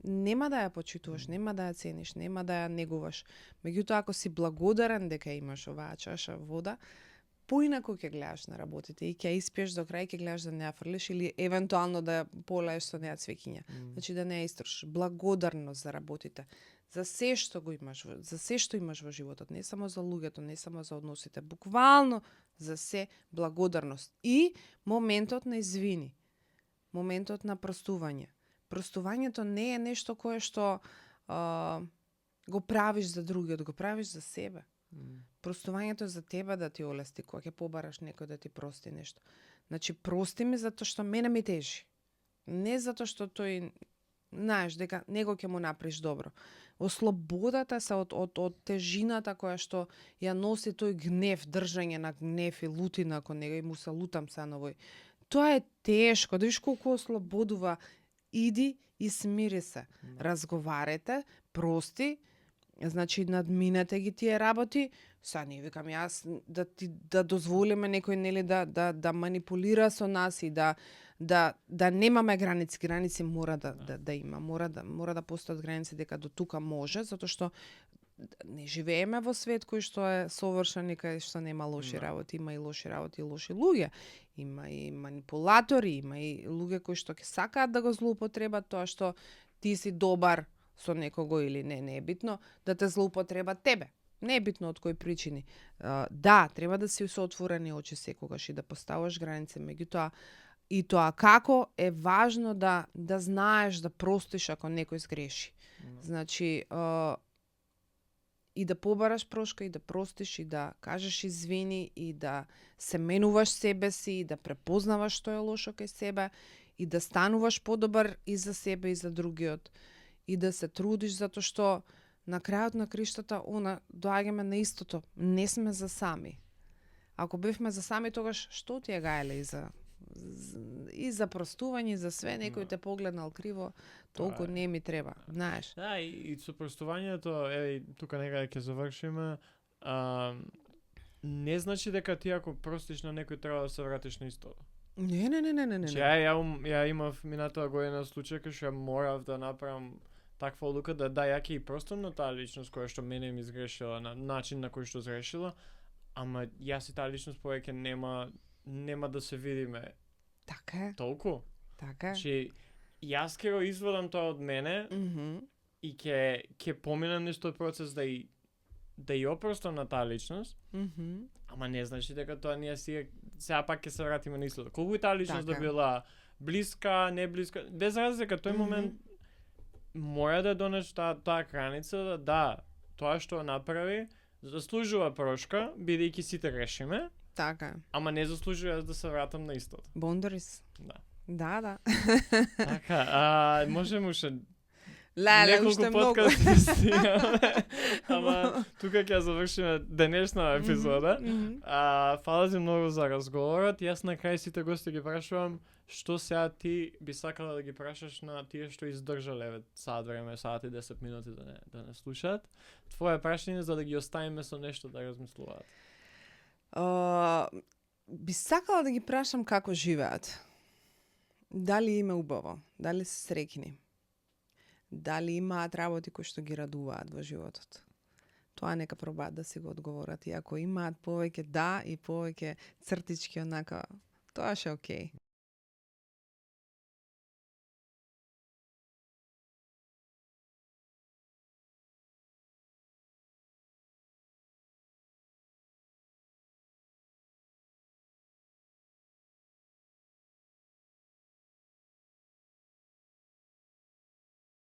Нема да ја почитуваш, нема да ја цениш, нема да ја негуваш. Меѓутоа, ако си благодарен дека имаш оваа чаша вода, поинаку ќе гледаш на работите и ќе испиеш до крај, ќе гледаш да не ја фрлиш или евентуално да ја полееш со неа цвеќиња. Значи да не ја истрошиш. Благодарност за работите, за се што го имаш, за се што имаш во животот, не само за луѓето, не само за односите, буквално за се благодарност и моментот на извини, моментот на простување. Простувањето не е нешто кое што го правиш за другиот, го правиш за себе. Простувањето е за тебе да ти олести, кога ќе побараш некој да ти прости нешто. Значи, прости ми затоа што мене ми тежи. Не затоа што тој, знаеш, дека него ќе му направиш добро. Ослободата се од тежината која што ја носи тој гнев, држање на гнев и лутина кон него и му се лутам са на овој. Тоа е тешко, да виш колку ослободува. Иди и смири се. Разговарете, прости, значи надминете ги тие работи. Са не викам јас да дозволиме некој нели да манипулира со нас и да немаме граници. Граници мора да има. Мора да постојат граници дека до тука може, затоа што не живееме во свет кој што е совршен и кај што нема лоши работи, има и лоши работи и лоши луѓе. Има и манипулатори, има и луѓе кои што ќе сакаат да го злоупотребат тоа што ти си добар со некого или не е битно, да те злоупотреба тебе. Не е битно од кои причини. Да, треба да си со отворени очи секогаш и да поставаш граници, меѓутоа и тоа како е важно да знаеш да простиш ако некој сгреши. Значи, и да побараш прошка, и да простиш, и да кажеш извини, и да се менуваш себе си, и да препознаваш што е лошо кај себе, и да стануваш подобар и за себе, и за другиот, и да се трудиш, затоа што на крајот на криштата, доаѓаме на истото. Не сме за сами. Ако бевме за сами, тогаш што ти е гаеле и за простување, и за све, некој те погледнал криво, толку не ми треба, знаеш. Да, и со простувањето, тука некаде ќе завршиме, не значи дека ти ако простиш на некој треба да се вратиш на истото. Не. Ја имав минатата година случај кај што ја морав да направам таква одлука да ја ќе и простам на таа личност која што мене ми изгрешила на начин на кој што згрешила, ама јас и таа личност повеќе нема да се видиме. Така е. Толку. Така е. Значи, јас ќе го изводам тоа од мене и ќе поминам нешто процес да и опростам на таа личност, ама не значи дека тоа ние сега пак ќе се вратиме на истото. Колку и таа личност да била блиска, не блиска, без разлика, тој момент мора да донеш таа граница, да, тоа што направи, заслужува прошка, бидејќи сите грешиме. Така. Ама не заслужува да се вратам на истото. Boundaries. Да. Така, можеме уште неколку подкасти ама тука ќе завршиме денешна епизода. Фала ти многу за разговорот. Јас на крај сите гости ги прашувам што сега ти би сакала да ги прашаш на тие што издржале саат време, саат и 10 минути да не слушаат. Твое прашање за да ги оставиме со нешто да размислуваат. Би сакала да ги прашам како живеат. Дали им е убаво? Дали се среќни? Дали имаат работи кои што ги радуваат во животот? Тоа нека пробаат да си го одговорат. И ако имаат повеќе да и повеќе цртички онака, тоа ше окей.